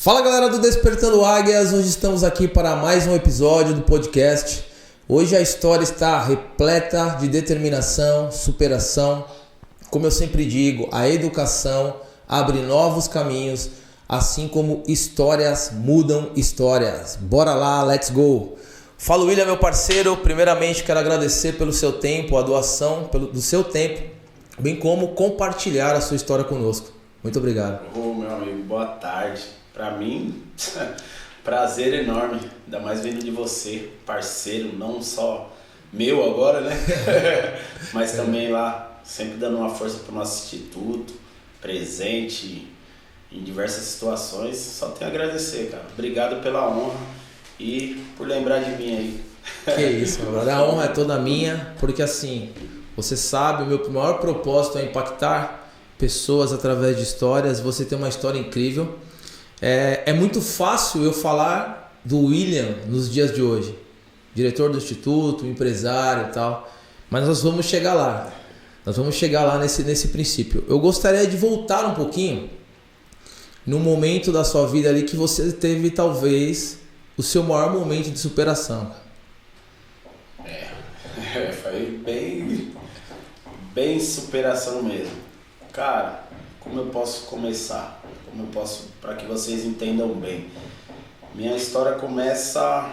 Fala galera do Despertando Águias, hoje estamos aqui para mais um episódio do podcast. Hoje a história está repleta de determinação, superação. Como eu sempre digo, a educação abre novos caminhos, assim como histórias mudam histórias. Bora lá, let's go! Fala William, meu parceiro. Primeiramente quero agradecer pelo seu tempo, a doação do seu tempo, bem como compartilhar a sua história conosco. Muito obrigado. Ô meu amigo, boa tarde. Pra mim, prazer enorme, ainda mais vindo de você, parceiro, não só meu agora, né? Mas também lá, sempre dando uma força pro nosso instituto, presente em diversas situações. Só tenho a agradecer, cara. Obrigado pela honra e por lembrar de mim aí. Que isso, meu brother. A honra é toda minha, porque assim, você sabe, o meu maior propósito é impactar pessoas através de histórias. Você tem uma história incrível. É muito fácil eu falar do William nos dias de hoje, diretor do instituto, empresário e tal, mas nós vamos chegar lá. Nós vamos chegar lá nesse princípio. Eu gostaria de voltar um pouquinho no momento da sua vida ali que você teve talvez o seu maior momento de superação. Foi bem superação mesmo. Cara, como eu posso começar? Para que vocês entendam bem. Minha história começa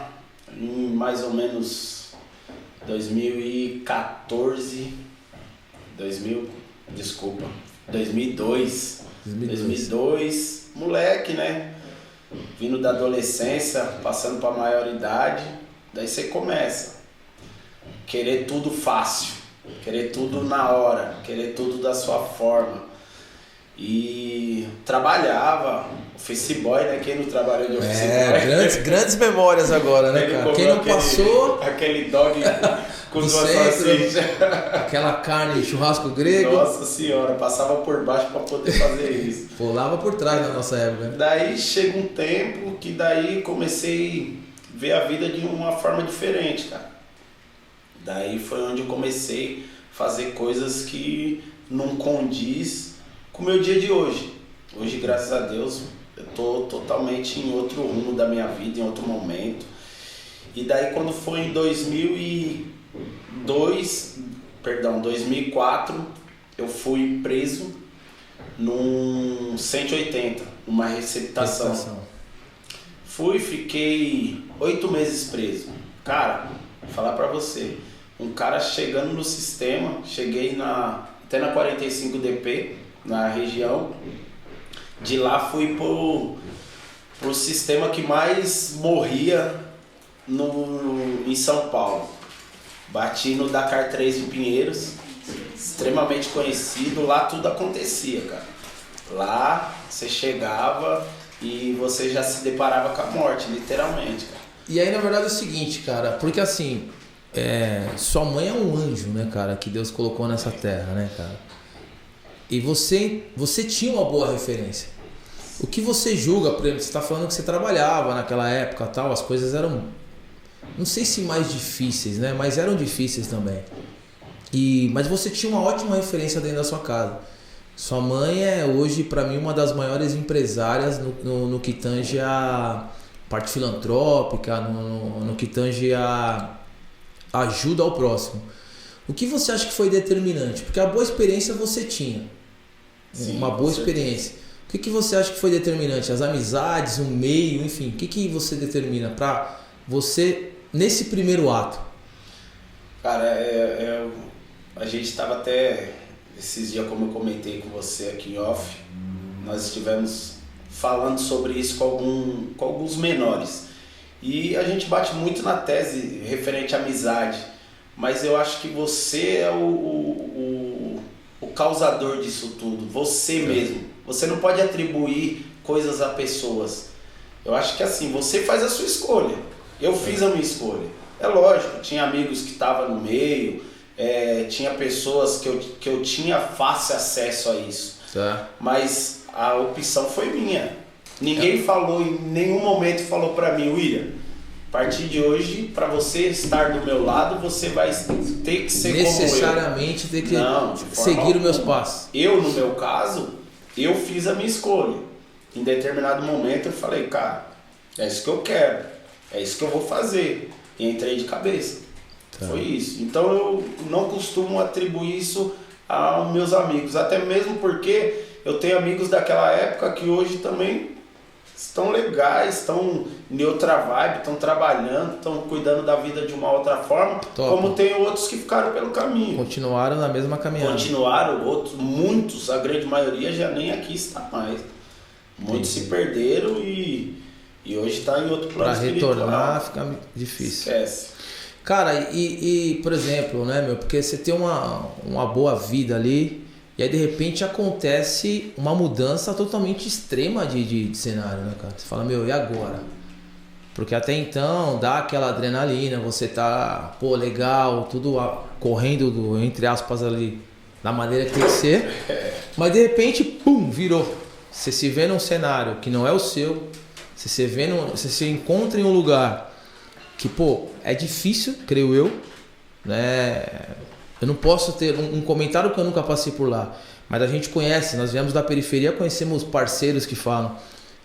em mais ou menos 2002, moleque, né? Vindo da adolescência, passando para a maioridade, daí você começa querer tudo fácil, querer tudo na hora, querer tudo da sua forma. E trabalhava, office boy, né? Quem não trabalhou de office boy? Grandes memórias agora, né, cara? Quem não passou... Aquele dog com duas salsichas. Aquela carne, churrasco grego. Nossa senhora, passava por baixo para poder fazer isso. Pulava por trás na nossa época. Daí chega um tempo que daí comecei a ver a vida de uma forma diferente, cara. Daí foi onde eu comecei a fazer coisas que não condiz com o meu dia de hoje. Hoje, graças a Deus, eu tô totalmente em outro rumo da minha vida, em outro momento. E daí quando foi em 2004, eu fui preso num 180, numa receptação. Fiquei 8 meses preso. Cara, vou falar pra você, um cara chegando no sistema, cheguei até na 45 DP, na região. De lá fui pro sistema que mais morria em São Paulo. Bati no Dakar 3 de Pinheiros, extremamente conhecido. Lá tudo acontecia, cara. Lá você chegava e você já se deparava com a morte, literalmente, cara. E aí, na verdade, é o seguinte, cara, porque assim, sua mãe é um anjo, né, cara, que Deus colocou nessa terra, né, cara? E você tinha uma boa referência. O que você julga, por exemplo, você está falando que você trabalhava naquela época, tal, as coisas eram, não sei se mais difíceis, né? Mas eram difíceis também. Mas você tinha uma ótima referência dentro da sua casa. Sua mãe é hoje, para mim, uma das maiores empresárias no que tange a parte filantrópica, no que tange a ajuda ao próximo. O que você acha que foi determinante? Porque a boa experiência você tinha. Sim, uma boa experiência. O que você acha que foi determinante? As amizades, o meio, enfim. O que você determina para você nesse primeiro ato? Cara, a gente estava até esses dias, como eu comentei com você aqui em off, nós estivemos falando sobre isso com alguns menores. E a gente bate muito na tese referente à amizade. Mas eu acho que você é o causador disso tudo, você mesmo. Você não pode atribuir coisas a pessoas. Eu acho que assim, você faz a sua escolha. Eu fiz a minha escolha. É lógico, tinha amigos que estavam no meio, tinha pessoas que eu tinha fácil acesso a isso. Tá. Mas a opção foi minha. Ninguém falou, em nenhum momento falou pra mim, William, a partir de hoje, para você estar do meu lado, você vai ter que ser necessariamente ter que seguir os meus passos. Eu, no meu caso, eu fiz a minha escolha. em determinado momento eu falei, cara, é isso que eu quero, é isso que eu vou fazer. E entrei de cabeça. Tá. Foi isso. Então eu não costumo atribuir isso aos meus amigos, até mesmo porque eu tenho amigos daquela época que hoje também estão legais, estão em outra vibe, estão trabalhando, estão cuidando da vida de uma outra forma, top. Como tem outros que ficaram pelo caminho. Continuaram na mesma caminhada. Continuaram, outros, muitos, a grande maioria já nem aqui está mais. Muitos se perderam e hoje está em outro plano espiritual. Para retornar fica difícil. Esquece. Cara, por exemplo, né, meu, porque você tem uma boa vida ali, e aí de repente acontece uma mudança totalmente extrema de cenário, né, cara? Você fala, meu, e agora? Porque até então dá aquela adrenalina, você tá, pô, legal, tudo correndo, entre aspas, ali, da maneira que tem que ser, mas de repente, pum, virou. Você se vê num cenário que não é o seu, você se encontra em um lugar que, pô, é difícil, creio eu, né? Eu não posso ter um comentário que eu nunca passei por lá, mas a gente conhece, nós viemos da periferia, conhecemos parceiros que falam,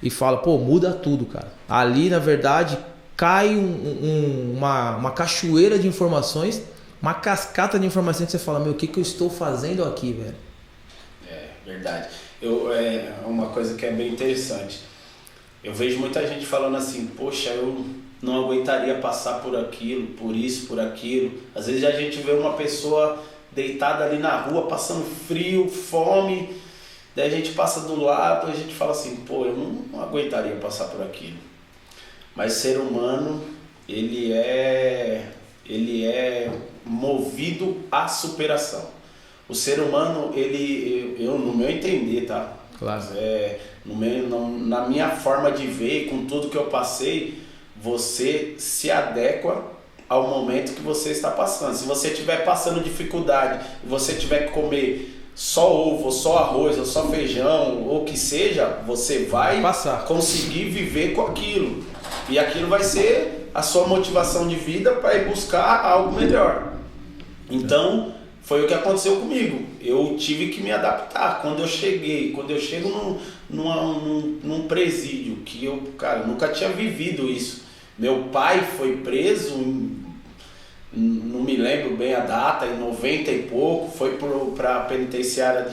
e falam, pô, muda tudo, cara. Ali, na verdade, cai uma cachoeira de informações, uma cascata de informações que você fala, meu, o que eu estou fazendo aqui, velho? É, verdade. É uma coisa que é bem interessante. Eu vejo muita gente falando assim, poxa, eu não aguentaria passar por aquilo, por isso, por aquilo. Às vezes a gente vê uma pessoa deitada ali na rua, passando frio, fome, daí a gente passa do lado, a gente fala assim, pô, eu não aguentaria passar por aquilo. Mas ser humano, ele é movido à superação. O ser humano, eu no meu entender, tá? Claro. Na minha forma de ver, com tudo que eu passei, você se adequa ao momento que você está passando. Se você estiver passando dificuldade e você tiver que comer só ovo, ou só arroz, ou só feijão, ou o que seja, você vai conseguir viver com aquilo. E aquilo vai ser a sua motivação de vida para ir buscar algo melhor. Então, foi o que aconteceu comigo. Eu tive que me adaptar. Quando eu chego num presídio, que eu, cara, nunca tinha vivido isso. Meu pai foi preso, não me lembro bem a data, em 90 e pouco, foi para a penitenciária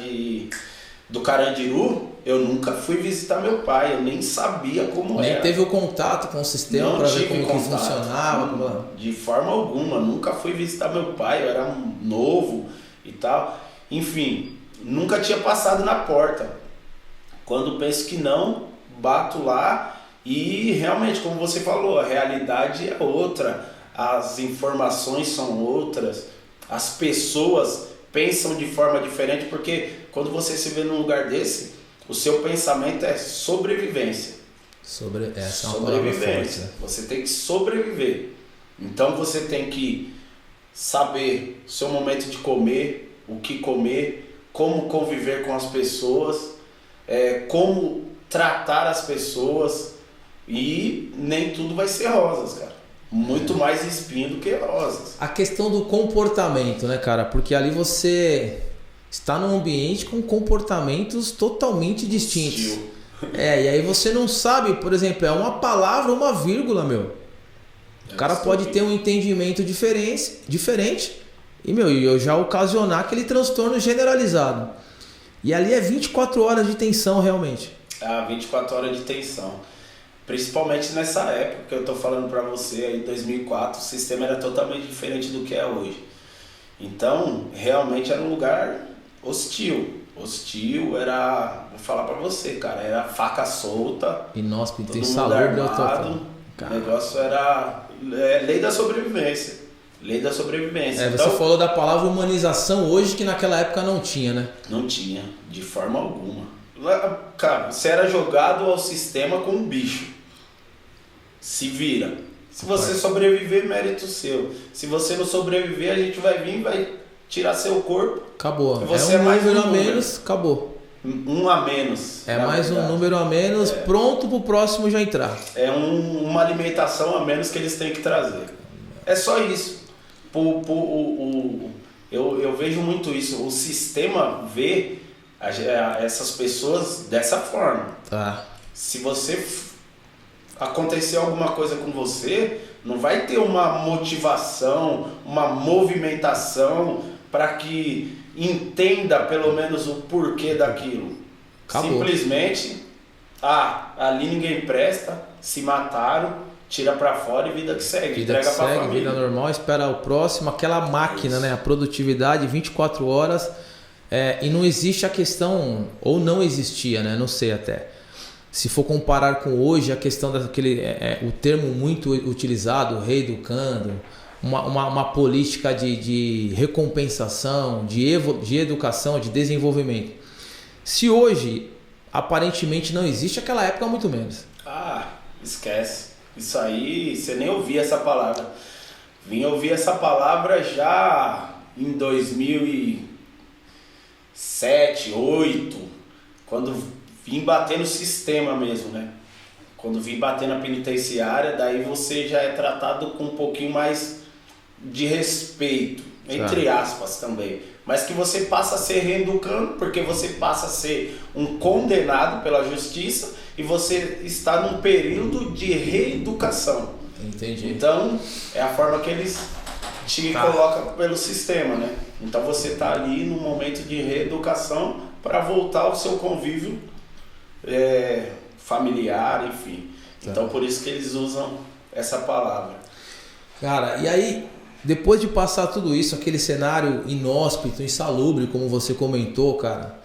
do Carandiru. Eu nunca fui visitar meu pai, eu nem sabia como era. Nem teve o contato com o sistema para ver como que funcionava? De forma alguma, nunca fui visitar meu pai, eu era novo e tal. Enfim, nunca tinha passado na porta. Quando penso que não, bato lá e realmente, como você falou, a realidade é outra, as informações são outras, as pessoas pensam de forma diferente, porque quando você se vê num lugar desse, o seu pensamento é sobrevivência. Essa é uma palavra forte, né? Você tem que sobreviver. Então você tem que saber o seu momento de comer, o que comer, como conviver com as pessoas, como tratar as pessoas, e nem tudo vai ser rosas, cara. Muito mais espinho do que rosas. A questão do comportamento, né, cara? Porque ali você está num ambiente com comportamentos totalmente distintos. E aí você não sabe, por exemplo, é uma palavra, uma vírgula, meu. O cara pode ter um entendimento diferente e, meu, eu já ocasionar aquele transtorno generalizado. E ali é 24 horas de tensão, realmente. 24 horas de tensão. Principalmente nessa época que eu tô falando pra você, aí 2004, o sistema era totalmente diferente do que é hoje. Então, realmente era um lugar hostil. Era, vou falar pra você, cara, era faca solta. Inóspito, todo mundo insalubre, armado. O negócio era lei da sobrevivência. Lei da sobrevivência. Então, você falou da palavra humanização hoje, que naquela época não tinha, né? Não tinha, de forma alguma. Cara, você era jogado ao sistema como um bicho. Se vira. Se você sobreviver, mérito seu. Se você não sobreviver, a gente vai vir e vai tirar seu corpo. Acabou. Você é mais número a menos, acabou. Um a menos. É mais verdade. Um número a menos, pronto pro próximo já entrar. É uma alimentação a menos que eles têm que trazer. É só isso. Eu vejo muito isso. O sistema vê essas pessoas dessa forma. Tá. se você acontecer alguma coisa com você, não vai ter uma motivação, uma movimentação para que entenda pelo menos o porquê daquilo. Acabou. Simplesmente, ali ninguém presta, se mataram, tira pra fora e vida que segue, Vida entrega que pra segue, família. vida normal, espera o próximo, aquela máquina, né? A produtividade 24 horas. E não existe a questão, ou não existia, né? Não sei até. Se for comparar com hoje, a questão daquele, o termo muito utilizado, reeducando, uma política de recompensação, de educação, de desenvolvimento. Se hoje, aparentemente não existe, aquela época muito menos. Esquece. Isso aí, você nem ouvia essa palavra. Vim ouvir essa palavra já em 2007, 2008, quando vim bater no sistema mesmo, né? Quando vim bater na penitenciária, daí você já é tratado com um pouquinho mais de respeito, entre aspas também. Mas que você passa a ser reeducando, porque você passa a ser um condenado pela justiça e você está num período de reeducação. Entendi. Então, é a forma que eles te colocam pelo sistema, né? Então você está ali num momento de reeducação para voltar ao seu convívio familiar, enfim. Então por isso que eles usam essa palavra. Cara, e aí, depois de passar tudo isso, aquele cenário inóspito, insalubre, como você comentou, cara,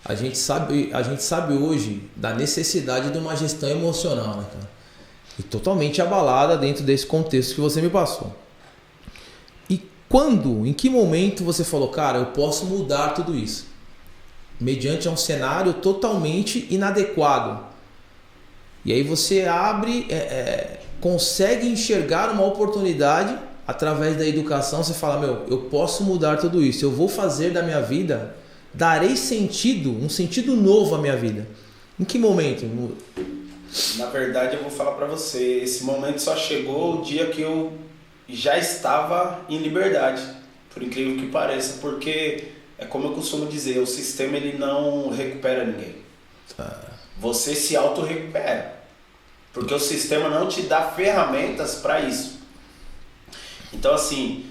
a gente sabe hoje da necessidade de uma gestão emocional, né, cara? E totalmente abalada dentro desse contexto que você me passou. E quando, em que momento você falou, cara, eu posso mudar tudo isso? Mediante um cenário totalmente inadequado. E aí você abre, consegue enxergar uma oportunidade através da educação. Você fala, eu posso mudar tudo isso. Eu vou fazer da minha vida, darei sentido, um sentido novo à minha vida. Em que momento? Na verdade, eu vou falar pra você, esse momento só chegou o dia que eu já estava em liberdade, por incrível que pareça, porque é como eu costumo dizer, o sistema ele não recupera ninguém. Você se auto-recupera, porque o sistema não te dá ferramentas para isso. Então, assim,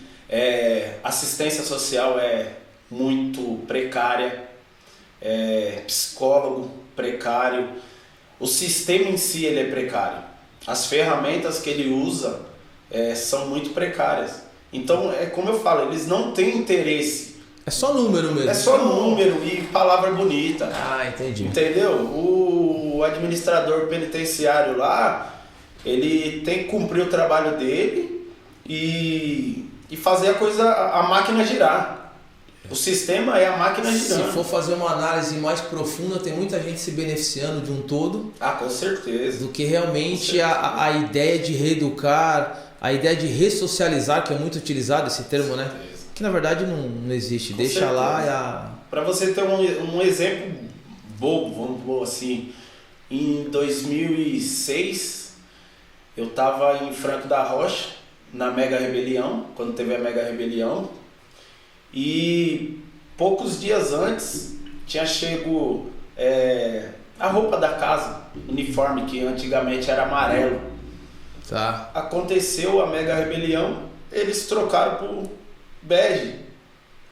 assistência social é muito precária, psicólogo precário, o sistema em si ele é precário. As ferramentas que ele usa são muito precárias. Então, é como eu falo, eles não têm interesse. É só número mesmo. É só número e palavra bonita. Entendi. Entendeu? O administrador penitenciário lá, ele tem que cumprir o trabalho dele e fazer a máquina girar. O sistema é a máquina girando. Se for fazer uma análise mais profunda, tem muita gente se beneficiando de um todo. Com certeza. Do que realmente a ideia de reeducar, a ideia de ressocializar, que é muito utilizado esse termo, né? Que na verdade não existe. Deixa certeza. Lá Para você ter um exemplo bobo, vamos pôr assim, em 2006 eu estava em Franco da Rocha, na Mega Rebelião, quando teve a Mega Rebelião, e poucos dias antes tinha chego a roupa da casa, uniforme, que antigamente era amarelo. Aconteceu a Mega Rebelião, eles trocaram por bege.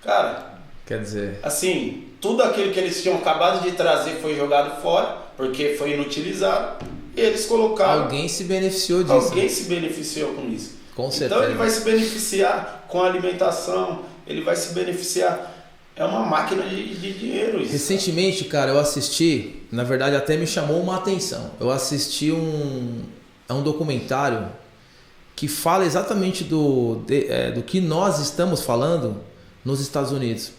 Cara, quer dizer, assim, tudo aquilo que eles tinham acabado de trazer foi jogado fora, porque foi inutilizado, e eles colocaram... Alguém se beneficiou disso. Alguém se beneficiou com isso. Com certeza. Então ele vai se beneficiar com a alimentação, ele vai se beneficiar... É uma máquina de dinheiro isso. Recentemente, cara, eu assisti, na verdade até me chamou uma atenção. Eu assisti um documentário que fala exatamente do que nós estamos falando nos Estados Unidos.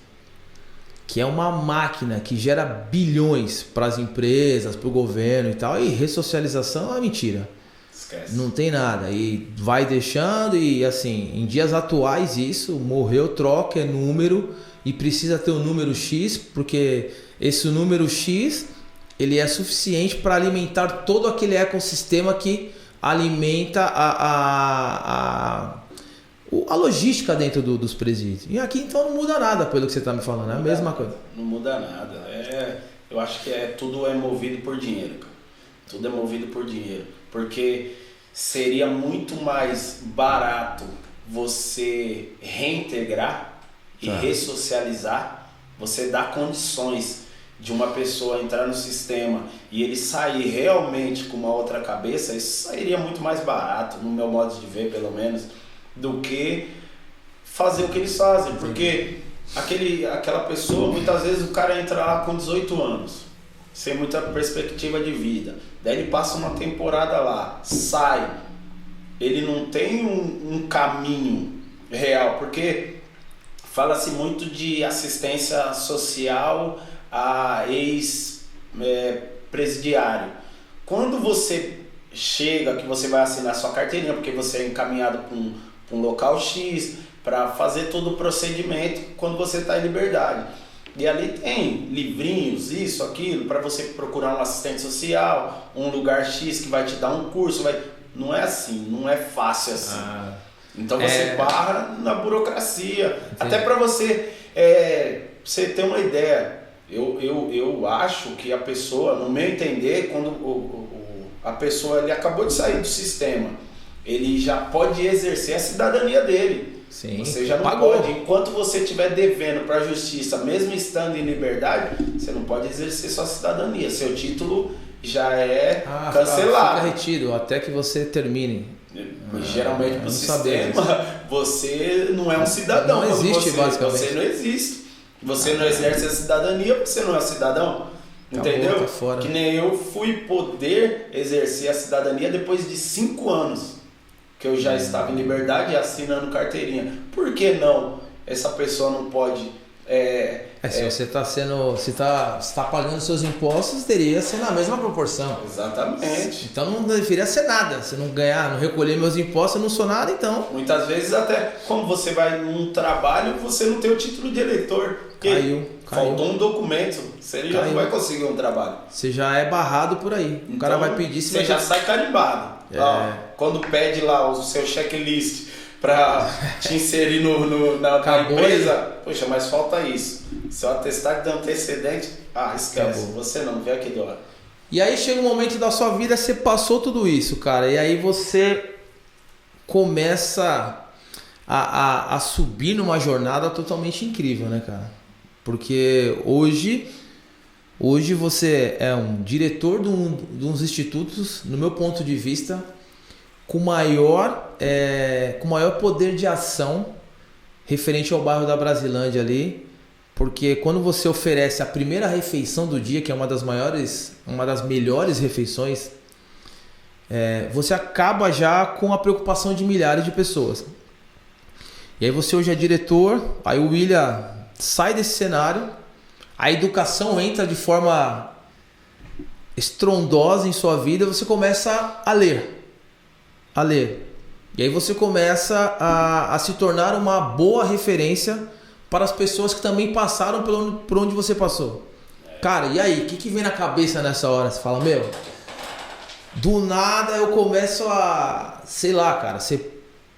Que é uma máquina que gera bilhões para as empresas, para o governo e tal. E ressocialização é uma mentira. Esquece. Não tem nada. E vai deixando e assim, em dias atuais isso, morreu, troca, é número e precisa ter um número X, porque esse número X ele é suficiente para alimentar todo aquele ecossistema que alimenta a logística dentro dos presídios. E aqui então não muda nada pelo que você está me falando, é a mesma coisa. Não muda nada. Eu acho que tudo é movido por dinheiro, cara. Tudo é movido por dinheiro. Porque seria muito mais barato você reintegrar e ressocializar, você dar condições de uma pessoa entrar no sistema e ele sair realmente com uma outra cabeça, isso sairia muito mais barato, no meu modo de ver pelo menos, do que fazer o que eles fazem. Porque aquela pessoa, muitas vezes o cara entra lá com 18 anos, sem muita perspectiva de vida, daí ele passa uma temporada lá, sai, ele não tem um caminho real, porque fala-se muito de assistência social a ex-presidiário. Quando você chega, que você vai assinar sua carteirinha, porque você é encaminhado para um local X, para fazer todo o procedimento quando você está em liberdade. E ali tem livrinhos, isso, aquilo, para você procurar um assistente social, um lugar X que vai te dar um curso. Não é assim, não é fácil assim. Então você barra na burocracia. Entendi. Até para você ter uma ideia. Eu acho que a pessoa, no meu entender, quando a pessoa ele acabou de sair do sistema, ele já pode exercer a cidadania dele. Sim, você já não pode. Enquanto você estiver devendo para a justiça, mesmo estando em liberdade, você não pode exercer sua cidadania. Seu título já é cancelado. Fica retido até que você termine. Geralmente no sistema você não é um cidadão. Não existe, basicamente. Você não existe. Você não exerce a cidadania, você não é cidadão. Entendeu? Tá fora. Que nem eu fui poder exercer a cidadania depois de 5 anos que eu já estava em liberdade e assinando carteirinha. Por que não? Essa pessoa não pode... se você está está pagando seus impostos, deveria ser na mesma proporção. Exatamente. Então não deveria ser nada. Se não ganhar, não recolher meus impostos, eu não sou nada, então. Muitas vezes até, como você vai num trabalho, você não tem o título de eleitor. Caiu. Faltou um documento, você já não vai conseguir um trabalho. Você já é barrado por aí. O cara vai pedir... Você já sai carimbado. Quando pede lá o seu checklist para te inserir na empresa, poxa, mas falta isso. Seu atestado de antecedente, esquece. Acabou. Você não, vê aqui do lado. E aí chega um momento da sua vida, você passou tudo isso, cara. E aí você começa a subir numa jornada totalmente incrível, né, cara? Porque hoje você é um diretor de uns institutos, no meu ponto de vista, com maior poder de ação referente ao bairro da Brasilândia ali, porque quando você oferece a primeira refeição do dia, que é uma das melhores refeições, você acaba já com a preocupação de milhares de pessoas. E aí você hoje é diretor, aí o William sai desse cenário, a educação entra de forma estrondosa em sua vida, você começa a ler. E aí você começa a se tornar uma boa referência para as pessoas que também passaram por onde você passou. Cara, e aí? O que vem na cabeça nessa hora? Você fala, do nada eu começo sei lá, cara, você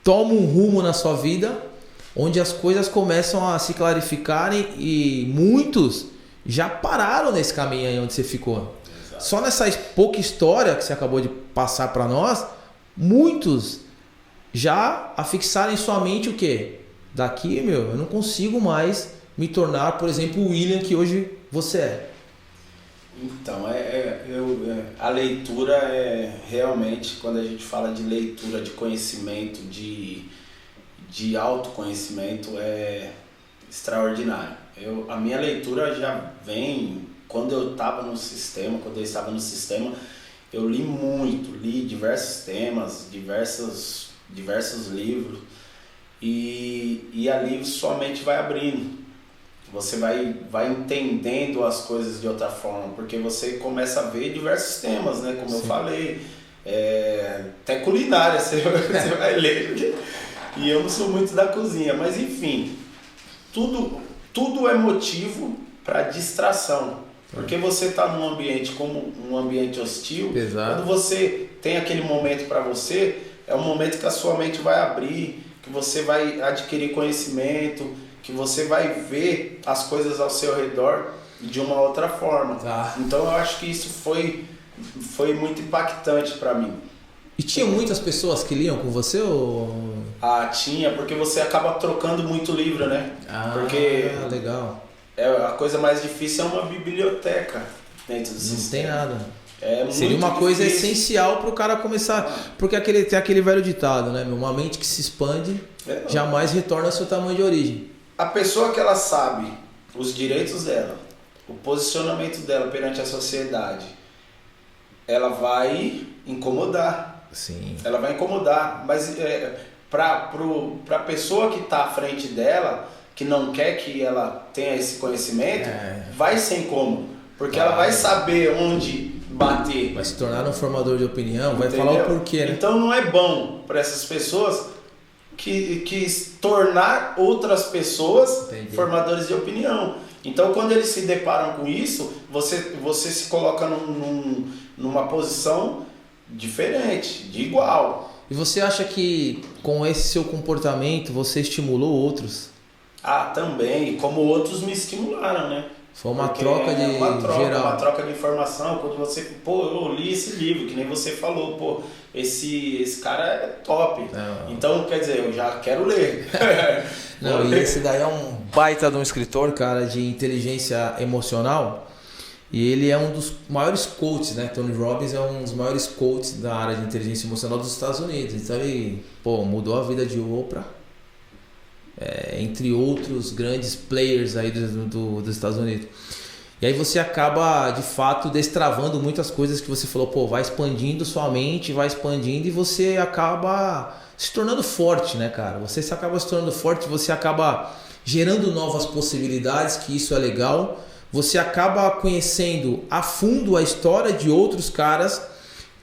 toma um rumo na sua vida onde as coisas começam a se clarificarem e muitos já pararam nesse caminho aí onde você ficou. Exato. Só nessa pouca história que você acabou de passar para nós, muitos já afixaram em sua mente o quê? Daqui, eu não consigo mais me tornar, por exemplo, o William que hoje você é. Então, a leitura realmente, quando a gente fala de leitura, de conhecimento, de autoconhecimento, é extraordinário. A minha leitura já vem, quando eu estava no sistema, eu li diversos temas, diversos livros, e ali sua mente vai abrindo. Você vai entendendo as coisas de outra forma, porque você começa a ver diversos temas, né? Como eu falei, até culinária você vai ler, e eu não sou muito da cozinha, mas enfim, tudo é motivo para distração, porque você está num ambiente como um ambiente hostil. Exato. Quando você tem aquele momento para você, é um momento que a sua mente vai abrir, que você vai adquirir conhecimento, que você vai ver as coisas ao seu redor de uma outra forma. Então eu acho que isso foi foi muito impactante para mim. E tinha muitas pessoas que liam com você ou... Ah, tinha, porque você acaba trocando muito livro, né? Porque legal. A coisa mais difícil é uma biblioteca dentro do sistema. Não tem nada. Seria uma coisa essencial para o cara começar. Porque tem aquele velho ditado, né? Uma mente que se expande jamais retorna ao seu tamanho de origem. A pessoa que ela sabe os direitos dela, o posicionamento dela perante a sociedade, ela vai incomodar. Sim. Ela vai incomodar, mas para a pessoa que está à frente dela, que não quer que ela tenha esse conhecimento, vai ser incômodo, porque ela vai saber onde bater. Vai se tornar um formador de opinião, vai falar o porquê, né? Então não é bom para essas pessoas que tornar outras pessoas formadores de opinião. Então quando eles se deparam com isso, você se coloca numa posição diferente, de igual. E você acha que com esse seu comportamento você estimulou outros? Ah, também. Como outros me estimularam, né? Foi uma troca de geral. Uma troca de informação. Quando você, eu li esse livro, que nem você falou, esse cara é top. Então, quer dizer, eu já quero ler. Não, e esse daí é um baita de um escritor, cara, de inteligência emocional. E ele é um dos maiores coaches, né? Tony Robbins é um dos maiores coaches da área de inteligência emocional dos Estados Unidos. Então ele, mudou a vida de Oprah. Entre outros grandes players aí dos Estados Unidos. E aí você acaba, de fato, destravando muitas coisas que você falou, vai expandindo sua mente, vai expandindo e você acaba se tornando forte, né, cara? Você se acaba se tornando forte, você acaba gerando novas possibilidades, que isso é legal. Você acaba conhecendo a fundo a história de outros caras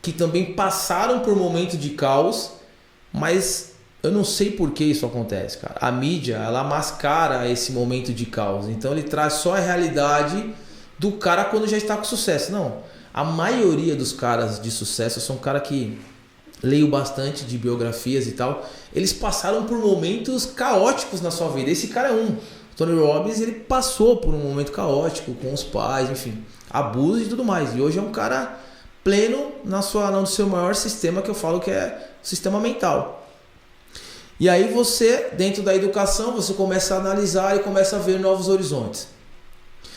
que também passaram por momentos de caos, mas eu não sei por que isso acontece, cara. A mídia, ela mascara esse momento de caos. Então ele traz só a realidade do cara quando já está com sucesso. Não, a maioria dos caras de sucesso são caras que leio bastante de biografias e tal. Eles passaram por momentos caóticos na sua vida. Esse cara é um. Tony Robbins, ele passou por um momento caótico com os pais, enfim, abuso e tudo mais. E hoje é um cara pleno no seu maior sistema, que eu falo que é o sistema mental. E aí você, dentro da educação, você começa a analisar e começa a ver novos horizontes.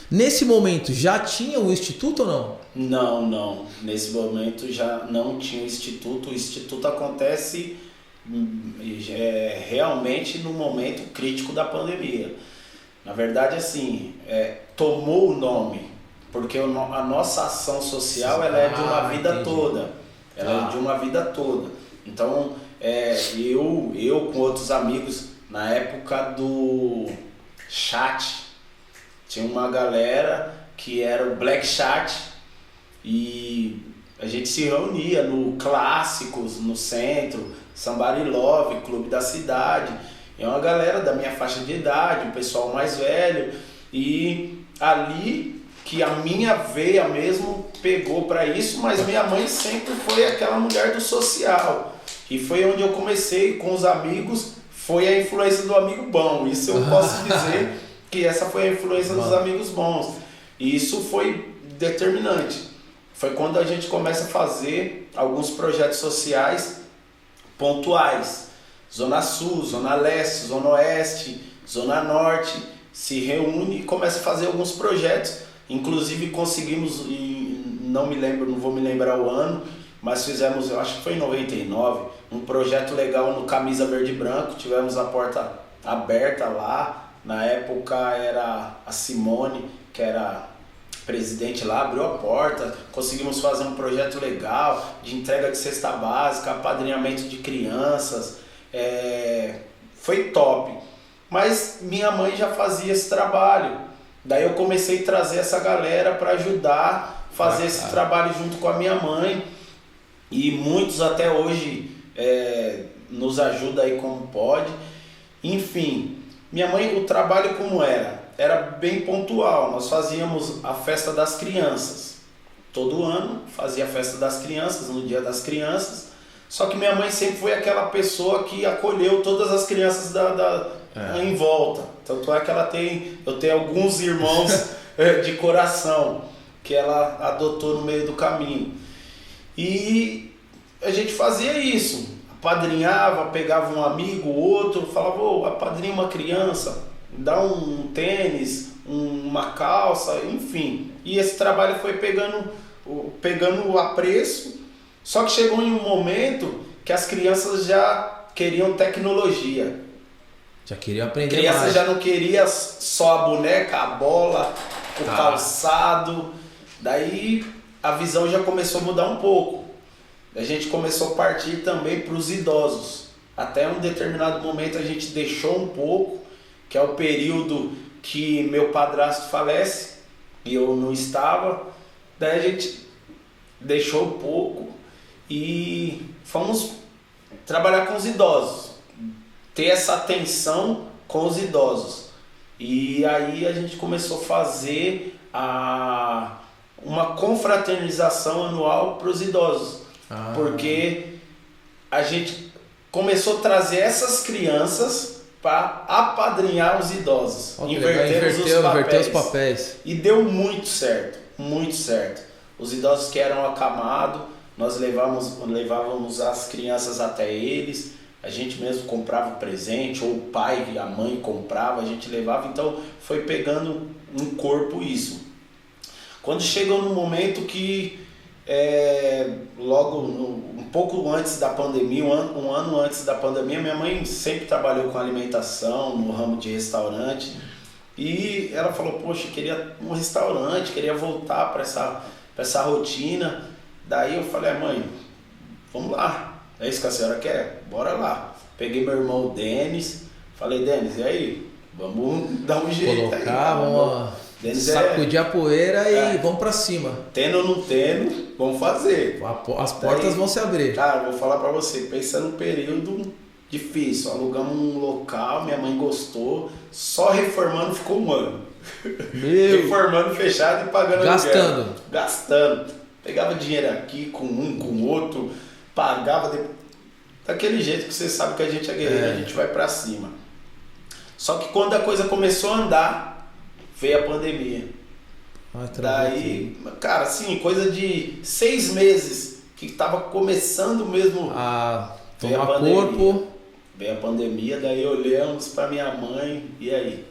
Nesse momento, já tinha o instituto ou não? Não. Nesse momento já não tinha o instituto. O instituto acontece realmente no momento crítico da pandemia. Na verdade, assim, tomou o nome, porque a nossa ação social ela é de uma vida toda. Ela é de uma vida toda. Então, eu com outros amigos, na época do chat, tinha uma galera que era o Black Chat e a gente se reunia no Clássicos, no centro, Somebody Love, Clube da Cidade. É uma galera da minha faixa de idade, o pessoal mais velho, e ali que a minha veia mesmo pegou para isso, mas minha mãe sempre foi aquela mulher do social. E foi onde eu comecei com os amigos, foi a influência do amigo bom. Isso eu posso dizer que essa foi a influência dos amigos bons. E isso foi determinante. Foi quando a gente começa a fazer alguns projetos sociais pontuais. Zona Sul, Zona Leste, Zona Oeste, Zona Norte, se reúne e começa a fazer alguns projetos. Inclusive conseguimos, não vou me lembrar o ano, mas fizemos, eu acho que foi em 99, um projeto legal no Camisa Verde e Branco. Tivemos a porta aberta lá. Na época era a Simone, que era presidente lá, abriu a porta. Conseguimos fazer um projeto legal de entrega de cesta básica, apadrinhamento de crianças. Foi top, mas minha mãe já fazia esse trabalho, daí eu comecei a trazer essa galera para ajudar a fazer esse trabalho junto com a minha mãe, e muitos até hoje nos ajudam aí como pode. Enfim, minha mãe, o trabalho como era bem pontual. Nós fazíamos a festa das crianças, todo ano fazia a festa das crianças, no dia das crianças. Só que minha mãe sempre foi aquela pessoa que acolheu todas as crianças em volta. Tanto é que eu tenho alguns irmãos de coração. que ela adotou no meio do caminho. E a gente fazia isso, apadrinhava, pegava um amigo, outro, falava, ô, apadrinha uma criança, dá um tênis, uma calça, enfim. E esse trabalho foi pegando apreço, só que chegou em um momento que as crianças já queriam tecnologia. Já queriam aprender Criança mais. já não queria só a boneca, a bola, o calçado. Daí a visão já começou a mudar um pouco. A gente começou a partir também para os idosos. Até um determinado momento a gente deixou um pouco, que é o período que meu padrasto falece e eu não estava. Daí a gente deixou um pouco e fomos trabalhar com os idosos, ter essa atenção com os idosos. E aí a gente começou a fazer uma confraternização anual para os idosos, porque a gente começou a trazer essas crianças para apadrinhar os idosos. Inverter os papéis. E deu muito certo, muito certo. Os idosos que eram acamados, nós levávamos as crianças até eles, a gente mesmo comprava o presente, ou o pai e a mãe comprava, a gente levava, então foi pegando um corpo isso. Quando chegou no momento que, um pouco antes da pandemia, um ano antes da pandemia, minha mãe sempre trabalhou com alimentação, no ramo de restaurante, e ela falou, poxa, queria um restaurante, queria voltar para essa rotina. Daí eu falei, mãe, vamos lá, é isso que a senhora quer? Bora lá. Peguei meu irmão Denis, falei, Denis, e aí? Vamos dar um jeito. Colocar, vamos sacudir a poeira e vamos pra cima. Tendo ou não tendo, vamos fazer. As portas vão se abrir. Cara, vou falar pra você, pensa num período difícil, alugamos um local, minha mãe gostou, só reformando ficou um ano. Reformando fechado e pagando aluguel. Gastando. Pegava dinheiro aqui com um, com o outro, pagava daquele jeito que você sabe que a gente é guerreiro, a gente vai pra cima. Só que quando a coisa começou a andar, veio a pandemia. Daí, cara, assim, coisa de 6 meses que tava começando mesmo a tomar corpo. Veio a pandemia, daí olhamos pra minha mãe, e aí?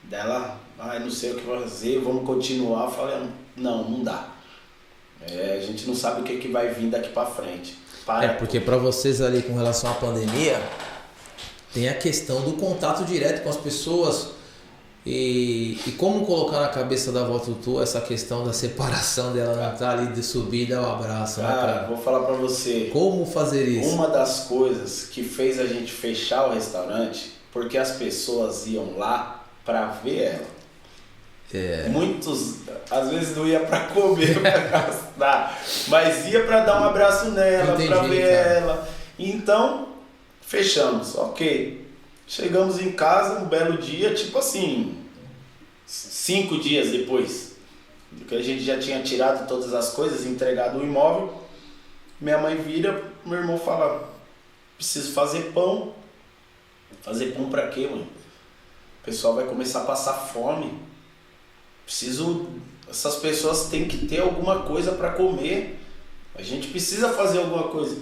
Dela, não sei o que fazer, vamos continuar. Eu falei, não dá. A gente não sabe o que vai vir daqui pra frente. Porque pra vocês ali com relação à pandemia, tem a questão do contato direto com as pessoas e como colocar na cabeça da avó Tutu essa questão da separação dela, não estar ali de subir e dar um abraço. Cara, vou falar pra você. Como fazer isso? Uma das coisas que fez a gente fechar o restaurante, porque as pessoas iam lá pra ver ela. Muitos, às vezes não ia pra comer, pra gastar, mas ia pra dar um abraço nela, pra ver ela. Então, fechamos, ok. Chegamos em casa um belo dia, tipo assim, 5 dias depois, que a gente já tinha tirado todas as coisas, entregado o imóvel. Minha mãe vira, meu irmão fala, preciso fazer pão. Fazer pão pra quê, mãe? O pessoal vai começar a passar fome. Essas pessoas têm que ter alguma coisa para comer. A gente precisa fazer alguma coisa.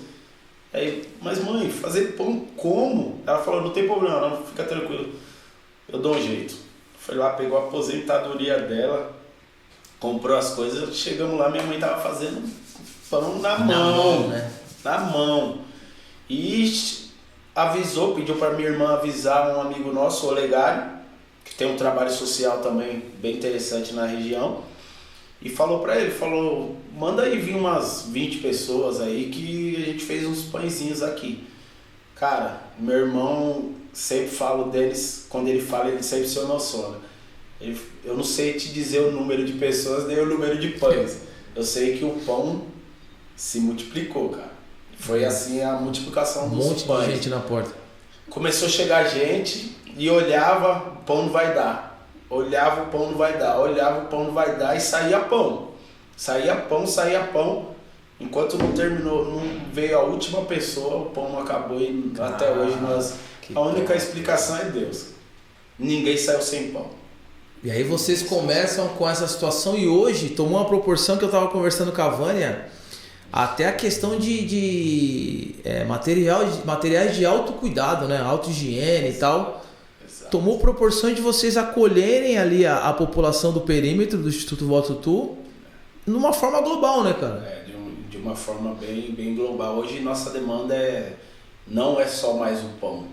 Aí, mas mãe, fazer pão como? Ela falou, não tem problema não, fica tranquilo. Eu dou um jeito. Foi lá, pegou a aposentadoria dela, comprou as coisas, chegamos lá, minha mãe tava fazendo pão na mão, né? Na mão. E avisou, pediu para minha irmã avisar um amigo nosso, o Olegário, que tem um trabalho social também bem interessante na região, e falou pra ele, manda aí vir umas 20 pessoas aí que a gente fez uns pãezinhos aqui. Cara, meu irmão sempre fala, o Denis, quando ele fala, ele sempre se emociona. Eu não sei te dizer o número de pessoas nem o número de pães. Eu sei que o pão se multiplicou, cara. Foi assim a multiplicação dos pães. Um monte de gente na porta. Começou a chegar gente e olhava, o pão não vai dar. Olhava, o pão não vai dar. Olhava, o pão não vai dar e saía pão. Saía pão. Enquanto não terminou, não veio a última pessoa, o pão não acabou e até hoje a única explicação é Deus. Ninguém saiu sem pão. E aí vocês começam com essa situação e hoje tomou uma proporção que eu estava conversando com a Vânia, até a questão de materiais de autocuidado, né? Auto-higiene e tal. Exato. Tomou proporções de vocês acolherem ali a população do perímetro do Instituto Votutu numa forma global, né, cara? De uma forma bem global. Hoje nossa demanda não é só mais o pão.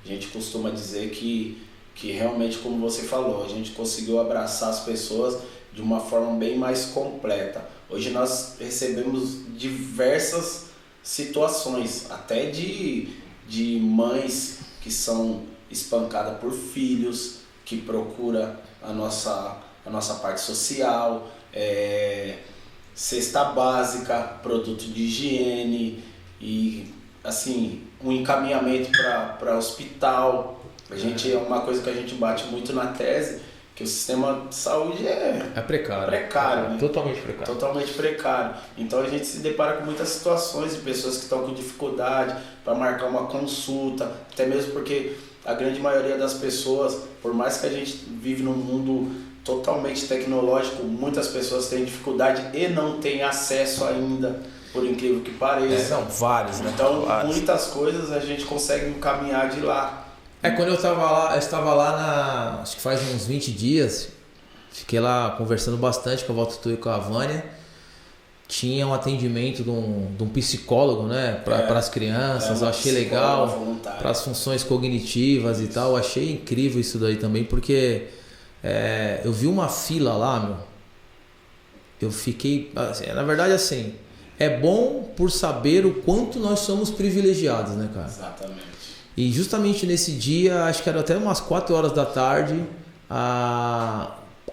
A gente costuma dizer que realmente, como você falou, a gente conseguiu abraçar as pessoas de uma forma bem mais completa. Hoje nós recebemos diversas situações, até de mães que são espancadas por filhos, que procura a nossa parte social, cesta básica, produto de higiene e assim um encaminhamento para hospital. A gente, é uma coisa que a gente bate muito na tese, que o sistema de saúde é precário, né? Totalmente precário. Então a gente se depara com muitas situações de pessoas que estão com dificuldade para marcar uma consulta, até mesmo porque a grande maioria das pessoas, por mais que a gente vive num mundo totalmente tecnológico, muitas pessoas têm dificuldade e não têm acesso ainda, por incrível que pareça. Vários, né? Então muitas coisas a gente consegue encaminhar de lá. Quando eu estava lá acho que faz uns 20 dias, fiquei lá conversando bastante com a Votutu e com a Vânia. Tinha um atendimento de um psicólogo, né, para as crianças, eu achei legal, para as funções cognitivas e tal, eu achei incrível isso daí também, porque eu vi uma fila lá, meu, eu fiquei, assim, na verdade assim, é bom por saber o quanto nós somos privilegiados, né, cara? Exatamente. E justamente nesse dia, acho que era até umas 4 horas da tarde,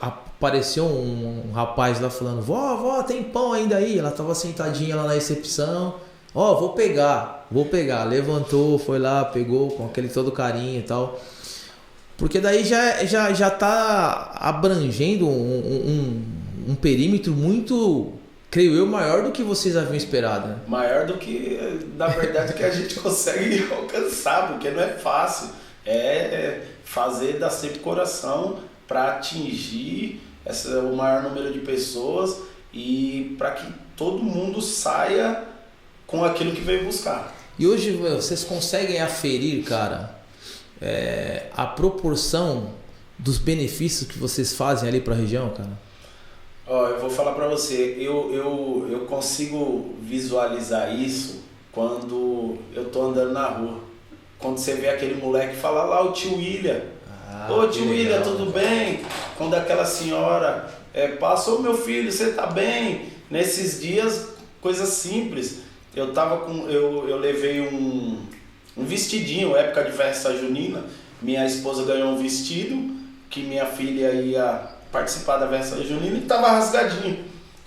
apareceu um rapaz lá falando: vó, tem pão ainda aí? Ela estava sentadinha lá na recepção. Vou pegar. Levantou, foi lá, pegou com aquele todo carinho e tal. Porque daí já tá abrangendo um perímetro muito, creio eu, maior do que vocês haviam esperado, né? Maior do que, na verdade, que a gente consegue alcançar, porque não é fácil. É fazer dar sempre coração para atingir o maior número de pessoas e para que todo mundo saia com aquilo que veio buscar. E hoje vocês conseguem aferir, cara, a proporção dos benefícios que vocês fazem ali para a região, cara? Eu vou falar para você, eu consigo visualizar isso quando eu tô andando na rua. Quando você vê aquele moleque falar lá, o tio William. Ô tio William, tudo bem? Quando aquela senhora passou, meu filho, você tá bem? Nesses dias, coisas simples. Eu levei um vestidinho, época de festa junina. Minha esposa ganhou um vestido que minha filha ia participar da festa junina e estava rasgadinho.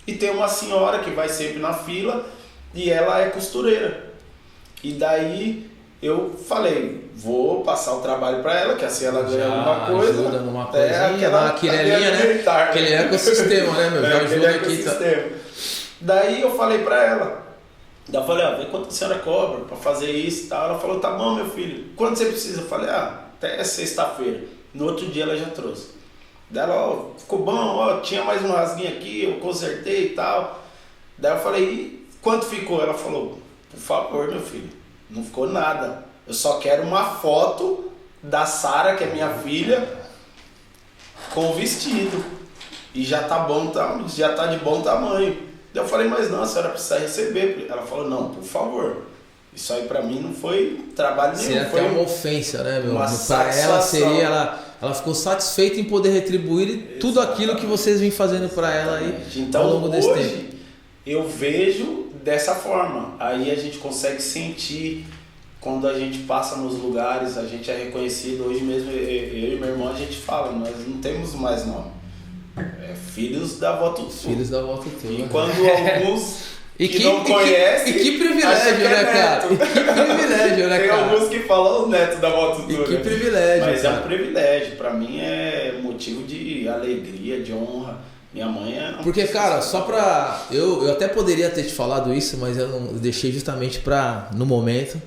E tem uma senhora que vai sempre na fila e ela é costureira. E daí eu falei, vou passar o trabalho para ela, que assim ela ganha alguma coisa. Ajuda numa coisinha, uma quirelinha, né? Aquele ecossistema, né, meu? Já ajuda aqui. Tá. Daí eu falei para ela, daí eu falei, vê quanto a senhora cobra para fazer isso e tal. Ela falou, tá bom, meu filho, quanto você precisa? Eu falei, até sexta-feira. No outro dia ela já trouxe. Daí ela, ficou bom, tinha mais um rasguinho aqui, eu consertei e tal. Daí eu falei, e quanto ficou? Ela falou, por favor, meu filho, não ficou nada. Eu só quero uma foto da Sara, que é minha filha, com o vestido. E já tá bom, já tá de bom tamanho. Daí eu falei, mas não, a senhora precisa receber. Ela falou, não, por favor. Isso aí pra mim não foi trabalho nenhum. Seria até uma ofensa, né, meu? Pra ela seria... Ela ficou satisfeita em poder retribuir tudo aquilo que vocês vêm fazendo para ela aí então, ao longo desse hoje, tempo. Eu vejo dessa forma. Aí a gente consegue sentir quando a gente passa nos lugares, a gente é reconhecido. Hoje mesmo, eu e meu irmão, a gente fala, nós não temos mais nome. Filhos da Votutu. Filhos da Votutu. E quando alguns... que não conhece. E que privilégio, né, cara? E que privilégio, né, cara? Tem alguns que falam o neto da Votutu. E que privilégio. Mas cara, é um privilégio. Pra mim é motivo de alegria, de honra. Minha mãe é... Porque, cara, só pra... Eu até poderia ter te falado isso, mas eu não deixei justamente no momento.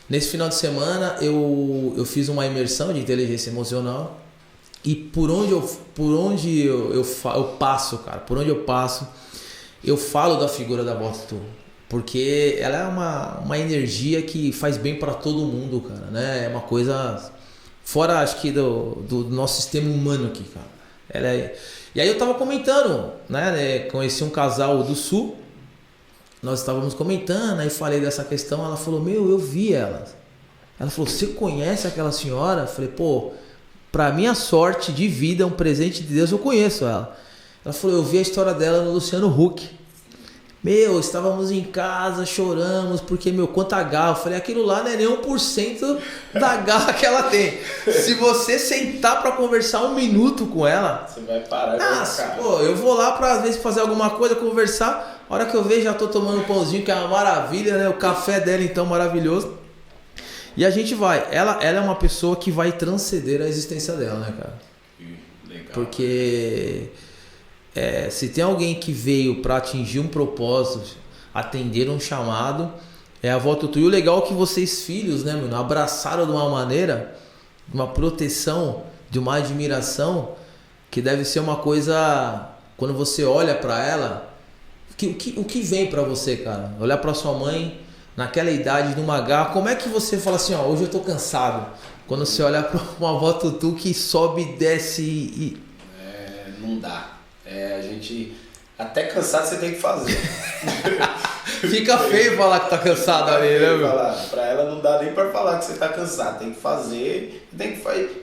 Nesse final de semana, eu fiz uma imersão de inteligência emocional E por onde eu passo, cara, por onde eu passo, eu falo da figura da avó Tutu. Porque ela é uma energia que faz bem para todo mundo, cara, né? É uma coisa fora, acho que, do nosso sistema humano aqui, cara. E aí eu tava comentando, né? Conheci um casal do Sul, nós estávamos comentando, aí falei dessa questão, ela falou, eu vi ela. Ela falou, você conhece aquela senhora? Eu falei, pô, pra minha sorte de vida, um presente de Deus, eu conheço ela. Ela falou, eu vi a história dela no Luciano Huck. Estávamos em casa, choramos, porque, quanta garra. Eu falei, aquilo lá não é nem 1% da garra que ela tem. Se você sentar pra conversar 1 minuto com ela... Você vai parar e vai ficar. Pô, eu vou lá pra, às vezes, fazer alguma coisa, conversar. A hora que eu vejo, já tô tomando um pãozinho, que é uma maravilha, né? O café dela, então, maravilhoso. E a gente vai. Ela é uma pessoa que vai transcender a existência dela, né, cara? Legal. Porque... se tem alguém que veio para atingir um propósito, atender um chamado, é a avó Tutu. E o legal é que vocês filhos, né, mano, abraçaram de uma maneira, de uma proteção, de uma admiração, que deve ser uma coisa, quando você olha para ela, o que vem para você, cara? Olhar para sua mãe naquela idade, numa garra, como é que você fala assim, hoje eu tô cansado? Quando você olha para uma avó Tutu que sobe e desce não dá. A gente... Até cansado você tem que fazer. Fica feio falar que tá cansado ali, né, meu? Pra ela não dá nem pra falar que você tá cansado. Tem que fazer,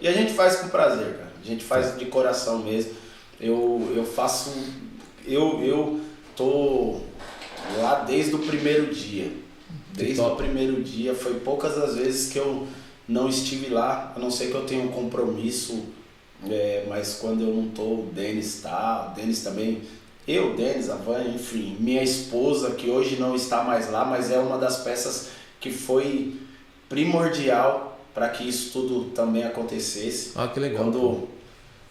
e a gente faz com prazer, cara. A gente faz de coração mesmo. Eu faço... Eu tô lá desde o primeiro dia. Desde o primeiro dia. Foi poucas as vezes que eu não estive lá, a não ser que eu tenha um compromisso... mas quando eu não tô, o Denis tá, o Denis também, o Denis, a Van, enfim, minha esposa, que hoje não está mais lá, mas é uma das peças que foi primordial para que isso tudo também acontecesse. Ah, que legal. Quando